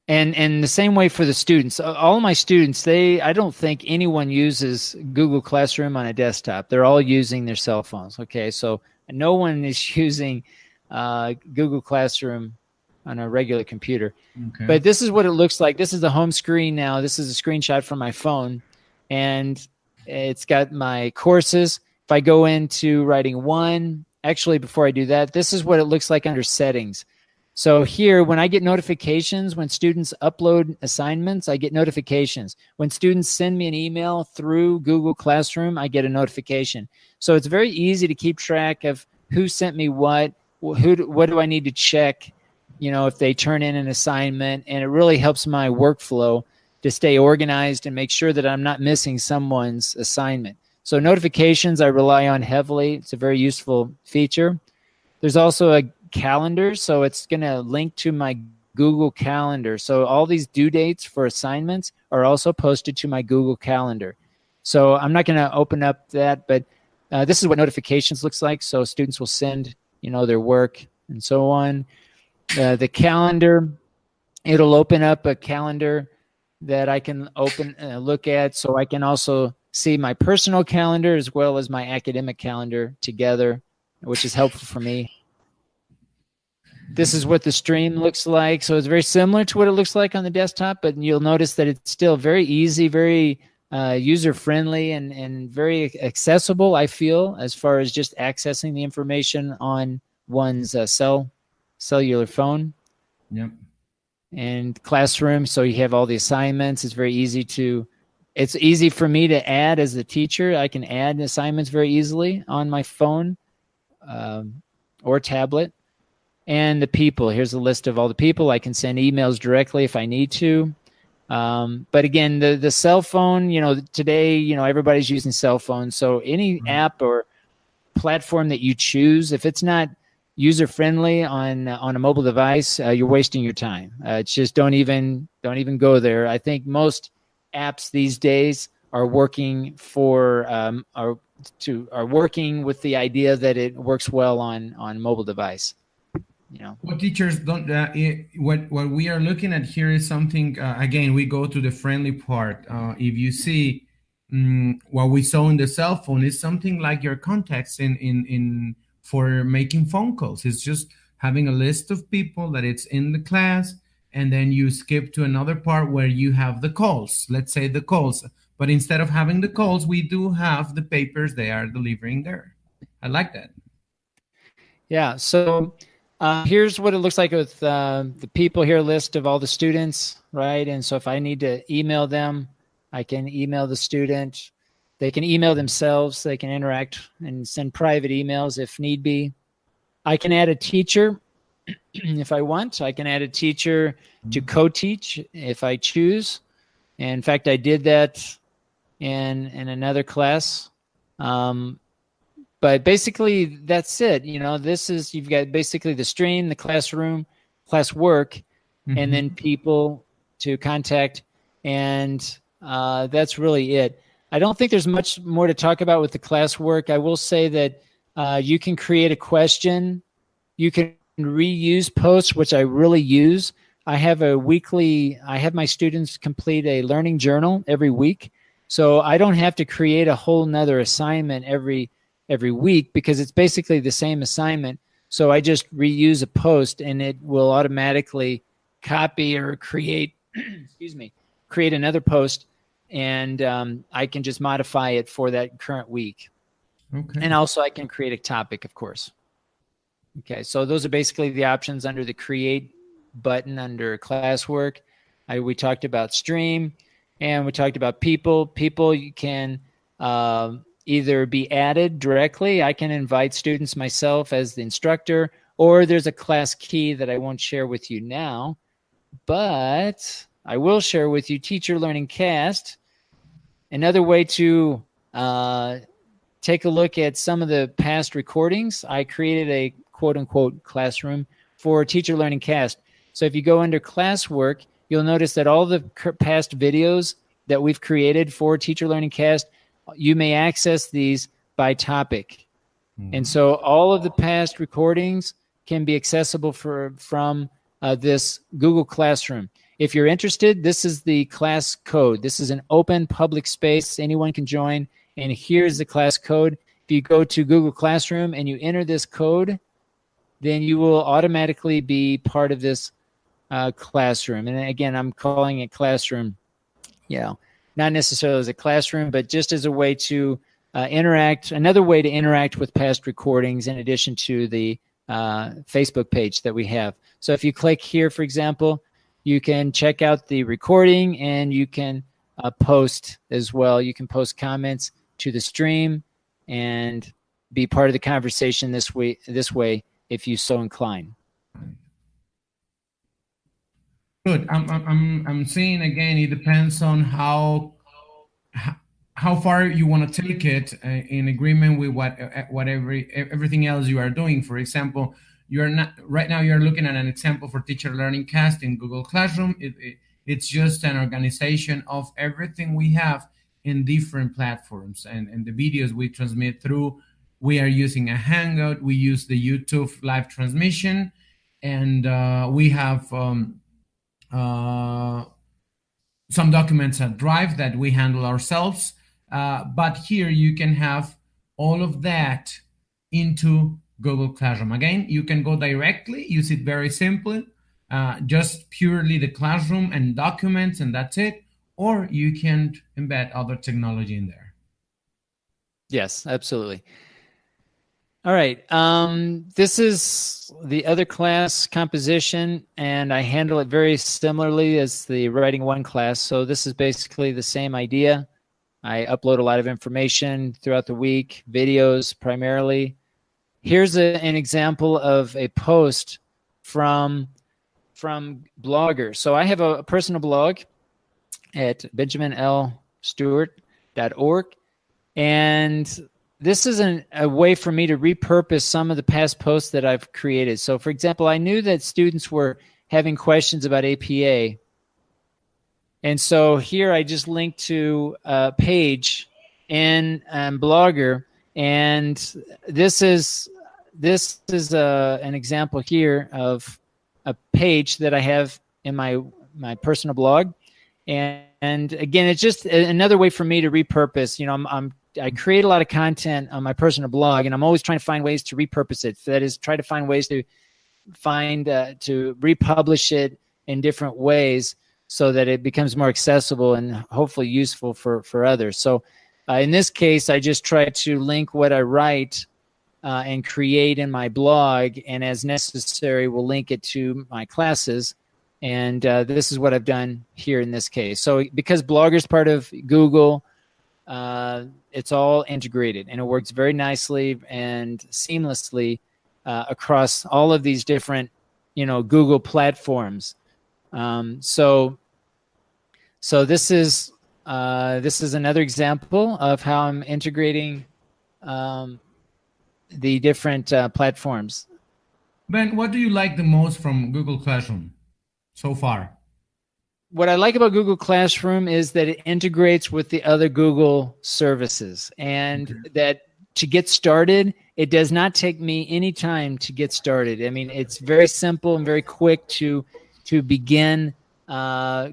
And the same way for the students. All of my students, I don't think anyone uses Google Classroom on a desktop. They're all using their cell phones. Okay, so no one is using Google Classroom on a regular computer. Okay. But this is what it looks like. This is the home screen now. This is a screenshot from my phone, and it's got my courses. If I go into writing one, actually before I do that, this is what it looks like under settings. So here, when I get notifications, when students upload assignments, I get notifications. When students send me an email through Google Classroom, I get a notification. So it's very easy to keep track of who sent me what do I need to check, if they turn in an assignment, and it really helps my workflow to stay organized and make sure that I'm not missing someone's assignment. So notifications I rely on heavily. It's a very useful feature. There's also a calendar, so it's going to link to my Google Calendar. So all these due dates for assignments are also posted to my Google Calendar. So I'm not going to open up that, but this is what notifications looks like. So students will send, their work and so on. The calendar, it'll open up a calendar that I can look at, so I can also see my personal calendar as well as my academic calendar together, which is helpful for me. This is what the stream looks like. So it's very similar to what it looks like on the desktop, but you'll notice that it's still very easy, very user-friendly, and very accessible, I feel, as far as just accessing the information on one's cellular phone. Yep. and Classroom. So you have all the assignments. It's easy for me to add as a teacher. I can add assignments very easily on my phone or tablet. And the people, here's a list of all the people. I can send emails directly if I need to. But again, the cell phone, today, everybody's using cell phones. So any app or platform that you choose, if it's not user friendly on a mobile device, you're wasting your time. It's just don't even go there. I think most apps these days are working are working with the idea that it works well on mobile device. What teachers don't what we are looking at here is something, again, we go to the friendly part. If you see what we saw in the cell phone is something like your contacts in for making phone calls. It's just having a list of people that it's in the class, and then you skip to another part where you have the calls, let's say the calls, but instead of having the calls, we do have the papers they are delivering there. I like that. Yeah, so here's what it looks like with the people here, list of all the students, right? And so if I need to email them, I can email the student. They can email themselves. They can interact and send private emails if need be. I can add a teacher if I want. I can add a teacher to co-teach if I choose. And in fact, I did that in another class. But basically, that's it. You've got basically the stream, the classroom, classwork, and then people to contact. And that's really it. I don't think there's much more to talk about with the classwork. I will say that you can create a question. You can reuse posts, which I really use. I have my students complete a learning journal every week. So I don't have to create a whole nother assignment every week because it's basically the same assignment. So I just reuse a post and it will automatically copy or create another post, and I can just modify it for that current week. Okay. And also I can create a topic, of course. Okay, so those are basically the options under the create button under classwork. We talked about stream and we talked about people. People, you can either be added directly. I can invite students myself as the instructor, or there's a class key that I won't share with you now, but I will share with you Teacher Learning Cast. Another way to take a look at some of the past recordings. I created a quote-unquote classroom for Teacher Learning Cast. So if you go under classwork, you'll notice that all the past videos that we've created for Teacher Learning Cast, you may access these by topic. And so all of the past recordings can be accessible from this Google Classroom. If you're interested, this is the class code. This is an open public space. Anyone can join. And here's the class code. If you go to Google Classroom and you enter this code, then you will automatically be part of this classroom. And again, I'm calling it classroom, not necessarily as a classroom, but just as a way to interact, another way to interact with past recordings in addition to the Facebook page that we have. So if you click here, for example, you can check out the recording and you can post as well. You can post comments to the stream and be part of the conversation this way if you so incline. Good. I'm saying again, it depends on how far you want to take it in agreement with everything else you are doing. For example, right now you're looking at an example for Teacher Learning Cast in Google Classroom. It's just an organization of everything we have in different platforms, and the videos we transmit through. We are using a Hangout. We use the YouTube live transmission, and we have some documents at Drive that we handle ourselves. But here you can have all of that into Google Classroom. Again, you can go directly, use it very simply, just purely the classroom and documents, and that's it. Or you can embed other technology in there. Yes, absolutely. All right. This is the other class, composition, and I handle it very similarly as the writing one class. So this is basically the same idea. I upload a lot of information throughout the week, videos primarily. Here's an example of a post from Blogger. So I have a personal blog at benjaminlstewart.org, and this is a way for me to repurpose some of the past posts that I've created. So, for example, I knew that students were having questions about APA. And so here I just linked to a page in Blogger. And this is an example here of a page that I have in my personal blog. And again, it's just another way for me to repurpose. You know, I create a lot of content on my personal blog, and I'm always trying to find ways to repurpose it. That is, try to find ways to republish it in different ways so that it becomes more accessible and hopefully useful for others. So in this case, I just try to link what I write and create in my blog, and as necessary, we'll link it to my classes. And this is what I've done here in this case. So because Blogger's part of Google, it's all integrated, and it works very nicely and seamlessly across all of these different, Google platforms. So this is another example of how I'm integrating the different platforms. Ben, what do you like the most from Google Classroom so far? What I like about Google Classroom is that it integrates with the other Google services, and that to get started, it does not take me any time to get started. I mean, it's very simple and very quick to begin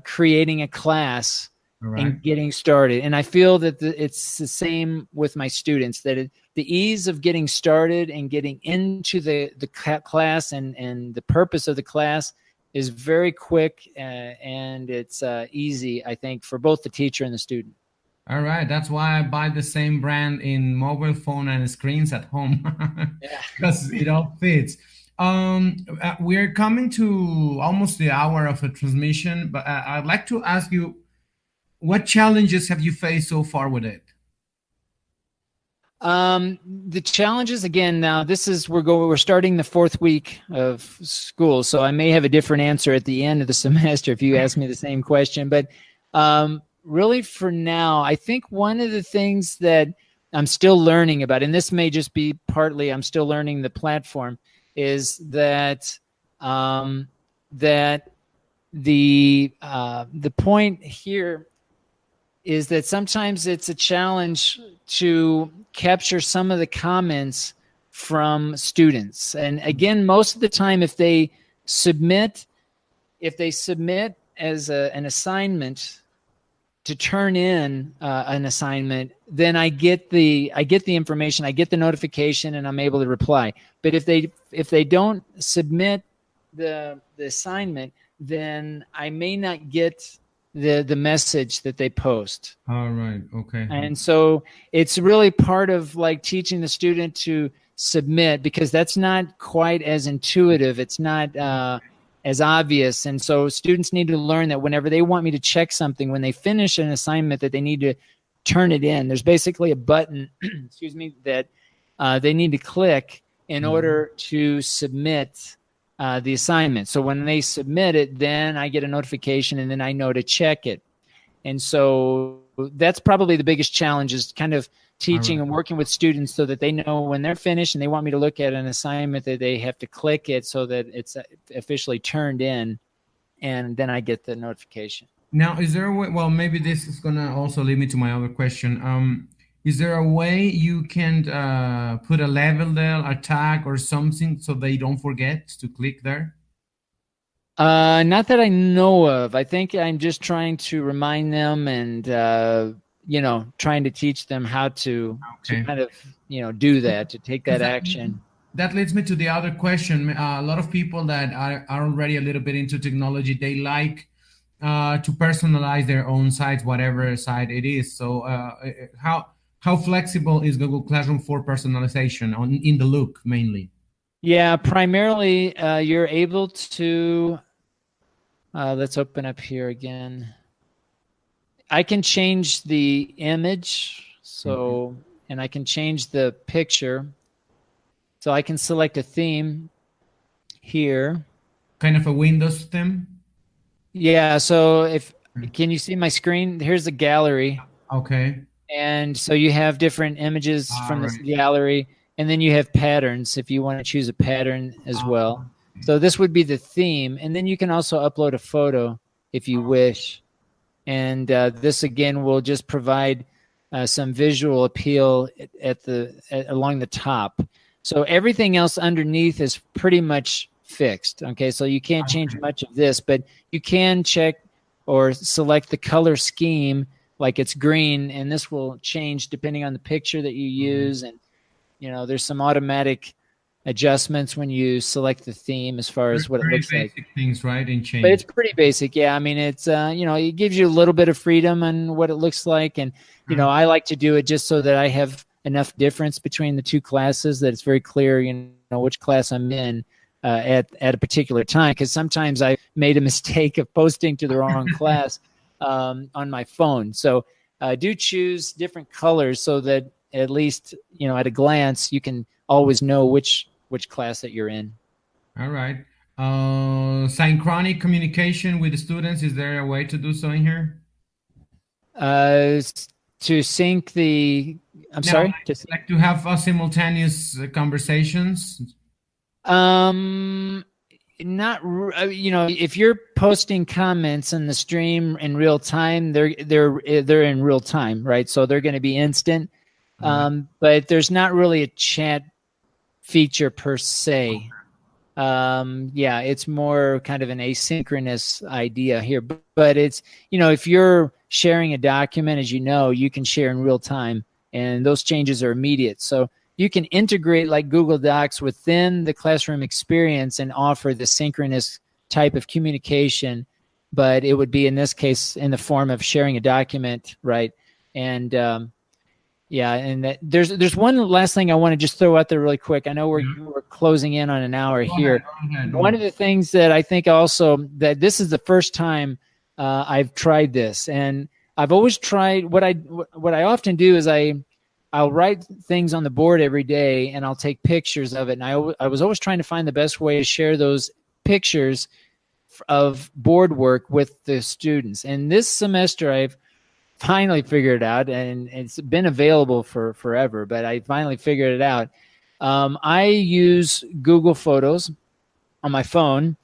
creating a class and getting started. And I feel that it's the same with my students, that the ease of getting started and getting into the class and the purpose of the class is very quick, and it's easy, I think, for both the teacher and the student. All right. That's why I buy the same brand in mobile phone and screens at home, because it all fits. We're coming to almost the hour of a transmission, but I'd like to ask you, what challenges have you faced so far with it? The challenges, again, now we're starting the fourth week of school, so I may have a different answer at the end of the semester if you ask me the same question. But really, for now, I think one of the things that I'm still learning about, and this may just be partly I'm still learning the platform, is that that the point here is that sometimes it's a challenge to capture some of the comments from students. And again, most of the time, if they submit as an assignment to turn in an assignment, then I get the information, I get the notification, and I'm able to reply. But if they don't submit the assignment, then I may not get the message that they post. All right. Okay. And so it's really part of like teaching the student to submit, because that's not quite as intuitive. It's not as obvious. And so students need to learn that whenever they want me to check something, when they finish an assignment, that they need to turn it in. There's basically a button, excuse me, that they need to click in order to submit the assignment. So when they submit it, then I get a notification, and then I know to check it. And so that's probably the biggest challenge, is kind of teaching and working with students so that they know when they're finished and they want me to look at an assignment, that they have to click it so that it's officially turned in, and then I get the notification. Now, is there a way, well, maybe this is going to also lead me to my other question. Is there a way you can put a level there, a tag or something, so they don't forget to click there? Not that I know of. I think I'm just trying to remind them and, trying to teach them how to kind of, do that, to take that action. That leads me to the other question. A lot of people that are already a little bit into technology, they like to personalize their own sites, whatever site it is. So how flexible is Google Classroom for personalization in the look mainly? Yeah, primarily you're able to, let's open up here again. I can change the image, so, and I can change the picture. So I can select a theme here. Kind of a Windows theme? Yeah, so can you see my screen? Here's the gallery. Okay. And so you have different images from this Right. gallery, and then you have patterns if you want to choose a pattern as well. So this would be the theme, and then you can also upload a photo if you wish. And this again will just provide some visual appeal along the top. So everything else underneath is pretty much fixed. Okay, so you can't change much of this, but you can check or select the color scheme, like it's green, and this will change depending on the picture that you use. And there's some automatic adjustments when you select the theme as far as what it looks like. Basic things, right? And change. But it's pretty basic. Yeah, I mean, it's it gives you a little bit of freedom on what it looks like, and I like to do it just so that I have enough difference between the two classes that it's very clear, which class I'm in at a particular time. Because sometimes I made a mistake of posting to the wrong class on my phone. So do choose different colors so that at least at a glance you can always know which class that you're in. All right. Synchronic communication with the students, is there a way to do so in here? To sync the, sorry? Like to have simultaneous conversations? Not, if you're posting comments in the stream in real time, they're in real time, right? So they're going to be instant. But there's not really a chat feature per se. It's more kind of an asynchronous idea here, but it's, if you're sharing a document, as you can share in real time, and those changes are immediate. So you can integrate like Google Docs within the classroom experience and offer the synchronous type of communication, but it would be in this case in the form of sharing a document, right? And there's one last thing I want to just throw out there really quick. I know we're closing in on an hour here. Go ahead. One of the things that I think also that this is the first time I've tried this, and I've always tried what I often do is I'll write things on the board every day and I'll take pictures of it. And I was always trying to find the best way to share those pictures of board work with the students. And this semester I've finally figured it out, and it's been available for forever, but I finally figured it out. I use Google Photos on my phone,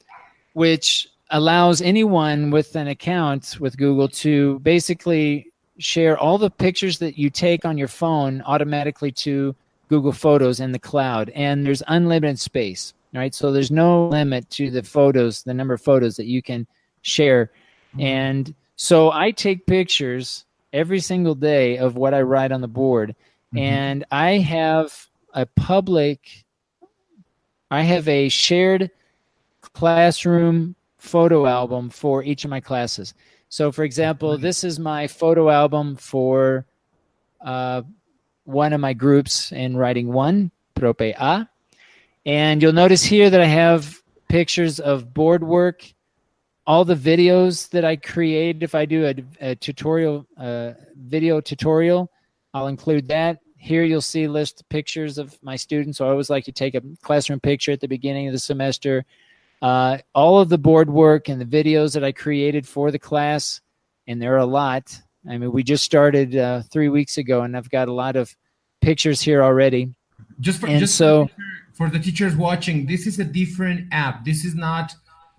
which allows anyone with an account with Google to basically share all the pictures that you take on your phone automatically to Google Photos in the cloud. And there's unlimited space, right? So there's no limit to the number of photos that you can share. And so I take pictures every single day of what I write on the board. And I have a shared classroom photo album for each of my classes. So for example, this is my photo album for one of my groups in writing 1, Prope A. And you'll notice here that I have pictures of board work, all the videos that I create. If I do a tutorial, video tutorial, I'll include that. Here you'll see a list of pictures of my students. So I always like to take a classroom picture at the beginning of the semester. All of the board work and the videos that I created for the class, and there are a lot. I mean, we just started 3 weeks ago, and I've got a lot of pictures here already. For the teachers watching, this is a different app. This is not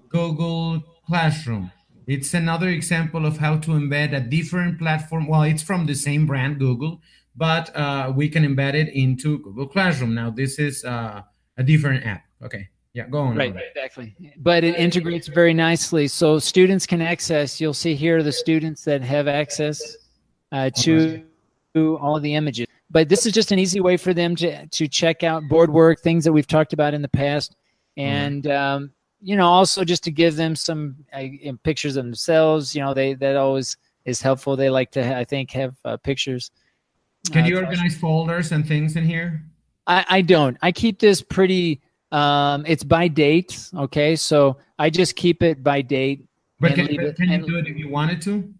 Google Classroom. It's another example of how to embed a different platform. Well, it's from the same brand, Google, but we can embed it into Google Classroom. Now, this is a different app. Okay. Yeah, go on. Right, exactly. But it integrates very nicely. So students can access, you'll see here the students that have access to all of the images. But this is just an easy way for them to check out board work, things that we've talked about in the past. And, also just to give them some pictures of themselves, that always is helpful. They like to, I think, have pictures Can you organize folders and things in here? I don't. I keep this pretty. It's by date. Okay, so I just keep it by date But and leave it. can you And do it if you wanted to?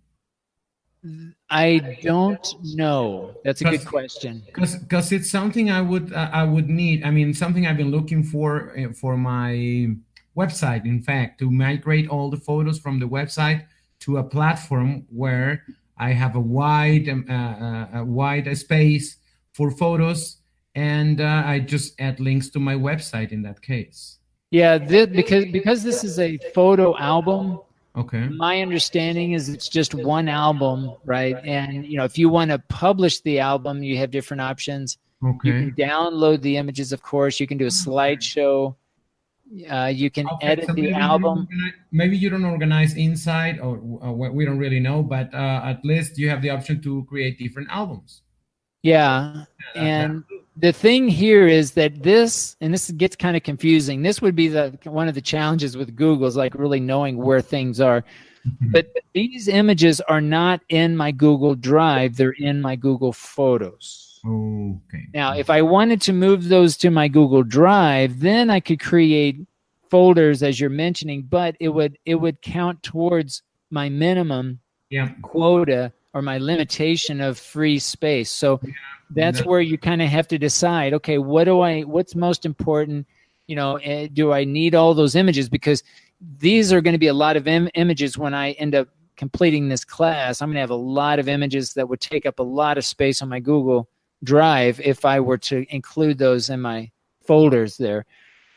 I don't know. That's a good question. Because it's something I would need. I mean, something I've been looking for my website. In fact, to migrate all the photos from the website to a platform where I have a wide space for photos, and I just add links to my website in that case. Yeah, because this is a photo album. Okay. My understanding is it's just one album, right? And if you want to publish the album, you have different options. You Okay. can download the images, of course. You can do a slideshow. You can Okay, edit so the album. maybe you don't organize inside, or we don't really know, but at least you have the option to create different albums. Yeah, and the thing here is that this gets kind of confusing. This would be one of the challenges with Google, is like really knowing where things are. But these images are not in my Google Drive; they're in my Google Photos. Okay. Now, if I wanted to move those to my Google Drive, then I could create folders, as you're mentioning, but it would count towards my minimum quota or my limitation of free space. So that's where you kind of have to decide, okay, what's most important? Do I need all those images? Because these are going to be a lot of images when I end up completing this class. I'm going to have a lot of images that would take up a lot of space on my Google Drive if I were to include those in my folders there.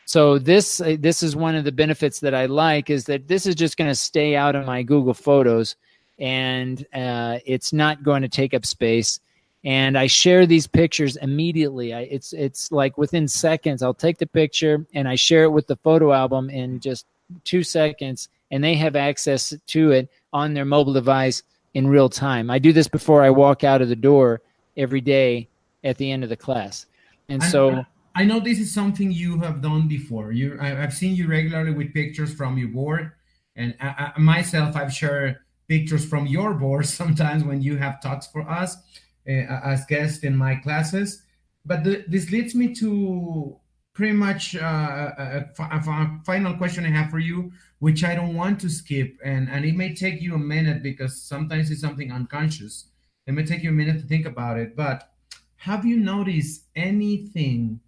So this is one of the benefits that I like, is that this is just going to stay out of my Google Photos, and it's not going to take up space. And I share these pictures immediately. It's like within seconds, I'll take the picture and I share it with the photo album in just 2 seconds, and they have access to it on their mobile device in real time. I do this before I walk out of the door every day at the end of the class. And so I know this is something you have done before. I've seen you regularly with pictures from your board, and myself, I've shared pictures from your board sometimes when you have talks for us as guests in my classes. But this leads me to pretty much a final question I have for you, which I don't want to skip, and it may take you a minute because sometimes it's something unconscious. It may take you a minute to think about it, but have you noticed anything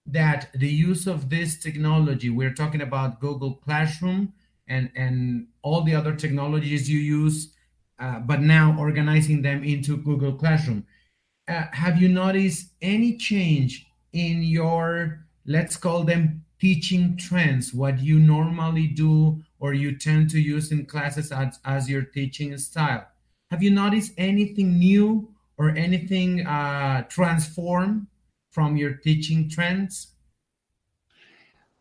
that the use of this technology, we're talking about Google Classroom and all the other technologies you use, but now organizing them into Google Classroom, have you noticed any change in your, let's call them teaching trends, what you normally do or you tend to use in classes as your teaching style? Have you noticed anything new or anything transform from your teaching trends?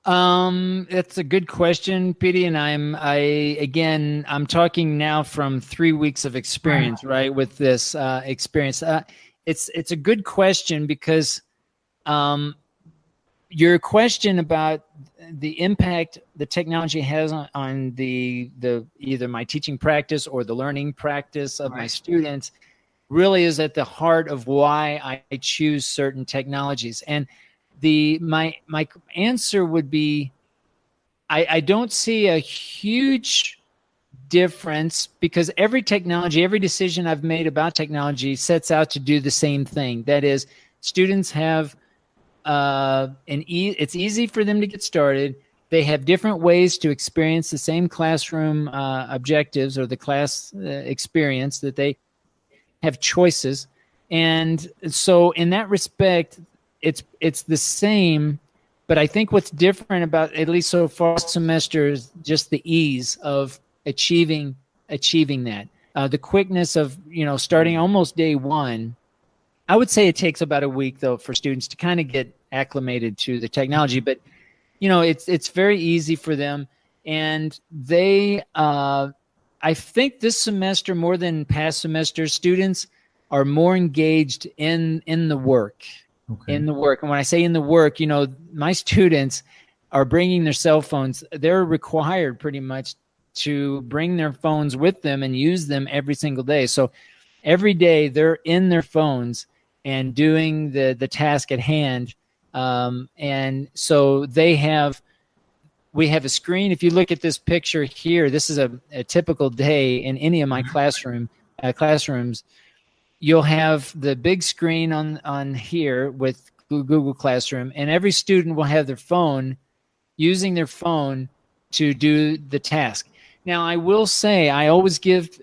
It's a good question, Piry, and I'm talking now from 3 weeks of experience, right, with this experience. It's a good question because your question about the impact the technology has on the either my teaching practice or the learning practice of my students really is at the heart of why I choose certain technologies. And my answer would be, I don't see a huge difference, because every technology, every decision I've made about technology sets out to do the same thing. That is, students have it's easy for them to get started. They have different ways to experience the same classroom objectives or the class experience, that they have choices. And so in that respect, it's the same, but I think what's different about, at least so far, semester is just the ease of achieving that. The quickness of, starting almost day one. I would say it takes about a week, though, for students to kind of get acclimated to the technology, but it's very easy for them. And they, I think this semester, more than past semesters, students are more engaged in the work. Okay. In the work. And when I say in the work, my students are bringing their cell phones. They're required pretty much to bring their phones with them and use them every single day. So every day they're in their phones and doing the task at hand. And so we have a screen. If you look at this picture here, this is a typical day in any of my classrooms. You'll have the big screen on here with Google Classroom, and every student will have using their phone to do the task. Now, I will say I always give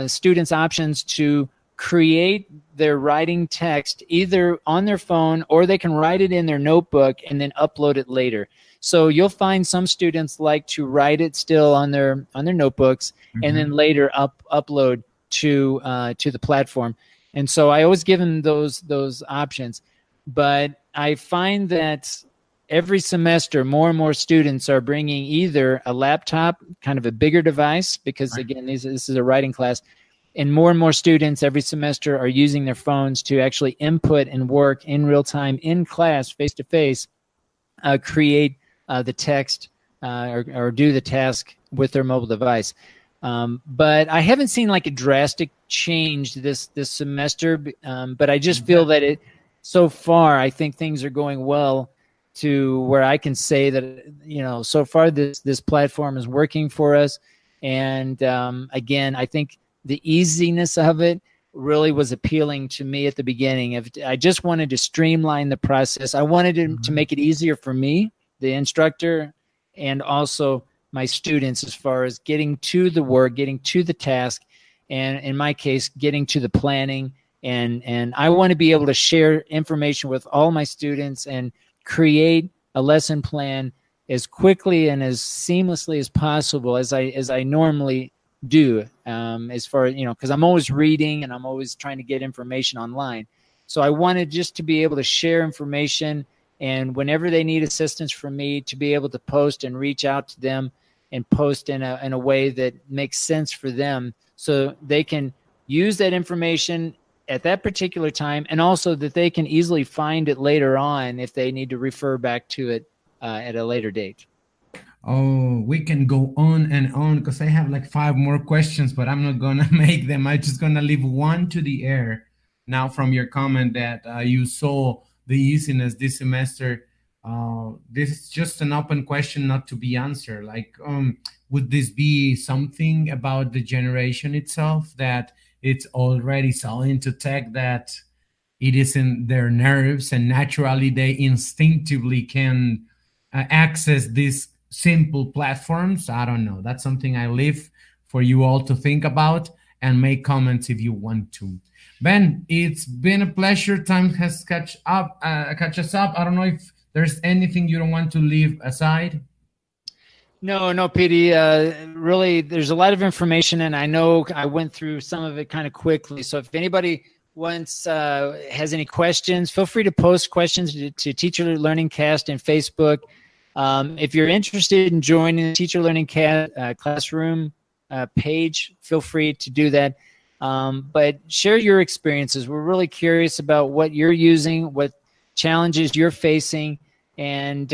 students options to create their writing text either on their phone, or they can write it in their notebook and then upload it later. So you'll find some students like to write it still on their notebooks, and then later upload to the platform. And so I always give them those options. But I find that every semester, more and more students are bringing either a laptop, kind of a bigger device, because again, this is a writing class, and more students every semester are using their phones to actually input and work in real time in class, face to face, create the text or do the task with their mobile device. But I haven't seen like a drastic change this semester. But I just feel that so far, I think things are going well to where I can say that, so far this platform is working for us. And again, I think the easiness of it really was appealing to me at the beginning. I just wanted to streamline the process. I wanted to make it easier for me, the instructor, and also my students, as far as getting to the work, getting to the task, and in my case, getting to the planning. And I want to be able to share information with all my students and create a lesson plan as quickly and as seamlessly as possible, as I normally do, as far as, because I'm always reading and I'm always trying to get information online. So I wanted just to be able to share information, and whenever they need assistance from me, to be able to post and reach out to them and post in a way that makes sense for them, so they can use that information at that particular time, and also that they can easily find it later on if they need to refer back to it at a later date. Oh, we can go on and on because I have like 5 more questions, but I'm not gonna make them. I'm just gonna leave one to the air now from your comment that you saw the easiness this semester. This is just an open question, not to be answered. Like, would this be something about the generation itself, that it's already so into tech that it is in their nerves and naturally they instinctively can access these simple platforms? I don't know. That's something I leave for you all to think about and make comments if you want to. Ben, it's been a pleasure. Time has catch us up. I don't know if there's anything you don't want to leave aside. No, Piry. Really, there's a lot of information, and I know I went through some of it kind of quickly. So if anybody has any questions, feel free to post questions to Teacher Learning Cast in Facebook. If you're interested in joining the Teacher Learning Classroom page, feel free to do that. But share your experiences. We're really curious about what you're using, what challenges you're facing, and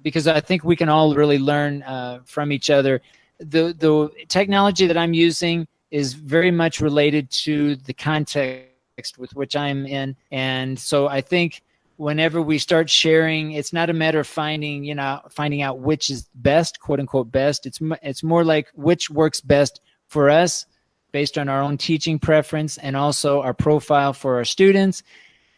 because I think we can all really learn from each other. The technology that I'm using is very much related to the context with which I'm in, and so I think whenever we start sharing, it's not a matter of finding out which is best, quote unquote best. It's more like which works best for us based on our own teaching preference, and also our profile for our students,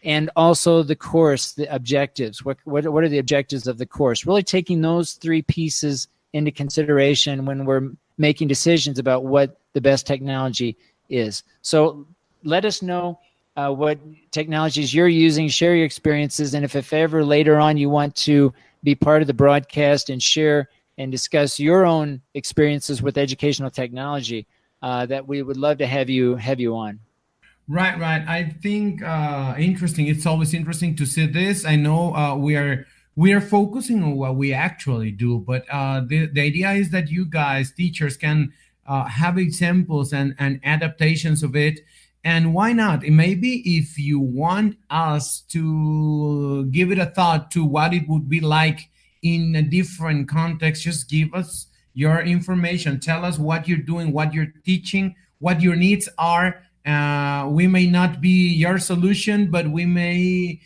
and also the course, the objectives. What are the objectives of the course? Really taking those 3 pieces into consideration when we're making decisions about what the best technology is. So let us know what technologies you're using, share your experiences, and if ever later on you want to be part of the broadcast and share and discuss your own experiences with educational technology, that we would love to have you on. Right. I think interesting. It's always interesting to see this. I know we are focusing on what we actually do, but the idea is that you guys, teachers, can have examples and adaptations of it. And why not? Maybe if you want us to give it a thought to what it would be like in a different context, just give us your information. Tell us what you're doing, what you're teaching, what your needs are, We may not be your solution, but we may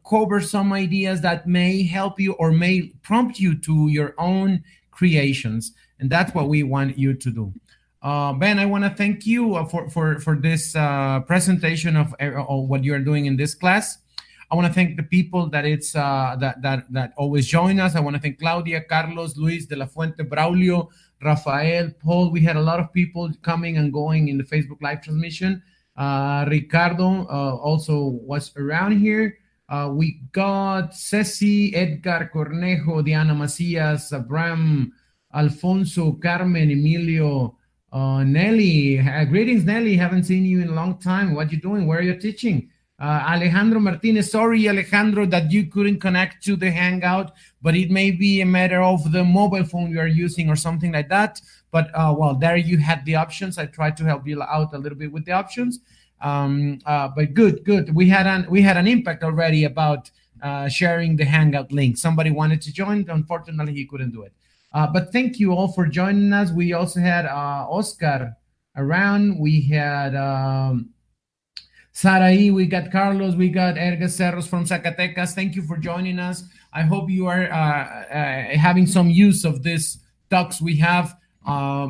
cover some ideas that may help you or may prompt you to your own creations. And that's what we want you to do. Ben, I want to thank you for this presentation of what you're doing in this class. I want to thank the people that always join us. I want to thank Claudia, Carlos, Luis, De La Fuente, Braulio, Rafael, Paul. We had a lot of people coming and going in the Facebook Live transmission. Ricardo also was around here. We got Ceci, Edgar Cornejo, Diana Macias, Abraham, Alfonso, Carmen, Emilio, Nelly. Greetings, Nelly. Haven't seen you in a long time. What you doing? Where are you teaching? Alejandro Martinez. Sorry, Alejandro, that you couldn't connect to the Hangout, but it may be a matter of the mobile phone you are using or something like that. But well, there you had the options. I tried to help you out a little bit with the options. But good. We had an impact already about sharing the Hangout link. Somebody wanted to join. Unfortunately, he couldn't do it. But thank you all for joining us. We also had Oscar around. We had Saraí. We got Carlos. We got Erga Cerros from Zacatecas. Thank you for joining us. I hope you are having some use of these talks we have,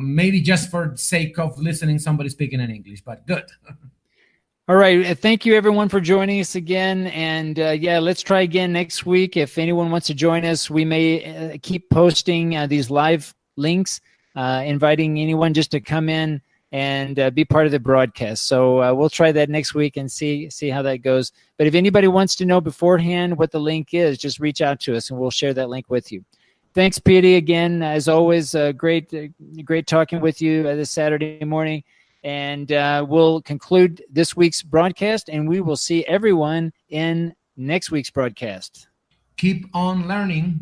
maybe just for the sake of listening somebody speaking in English, but good. All right. Thank you, everyone, for joining us again. And yeah, let's try again next week. If anyone wants to join us, we may keep posting these live links, inviting anyone just to come in and be part of the broadcast. So we'll try that next week and see how that goes. But if anybody wants to know beforehand what the link is, just reach out to us and we'll share that link with you. Thanks, Piry, again. As always, great talking with you this Saturday morning. And we'll conclude this week's broadcast, and we will see everyone in next week's broadcast. Keep on learning.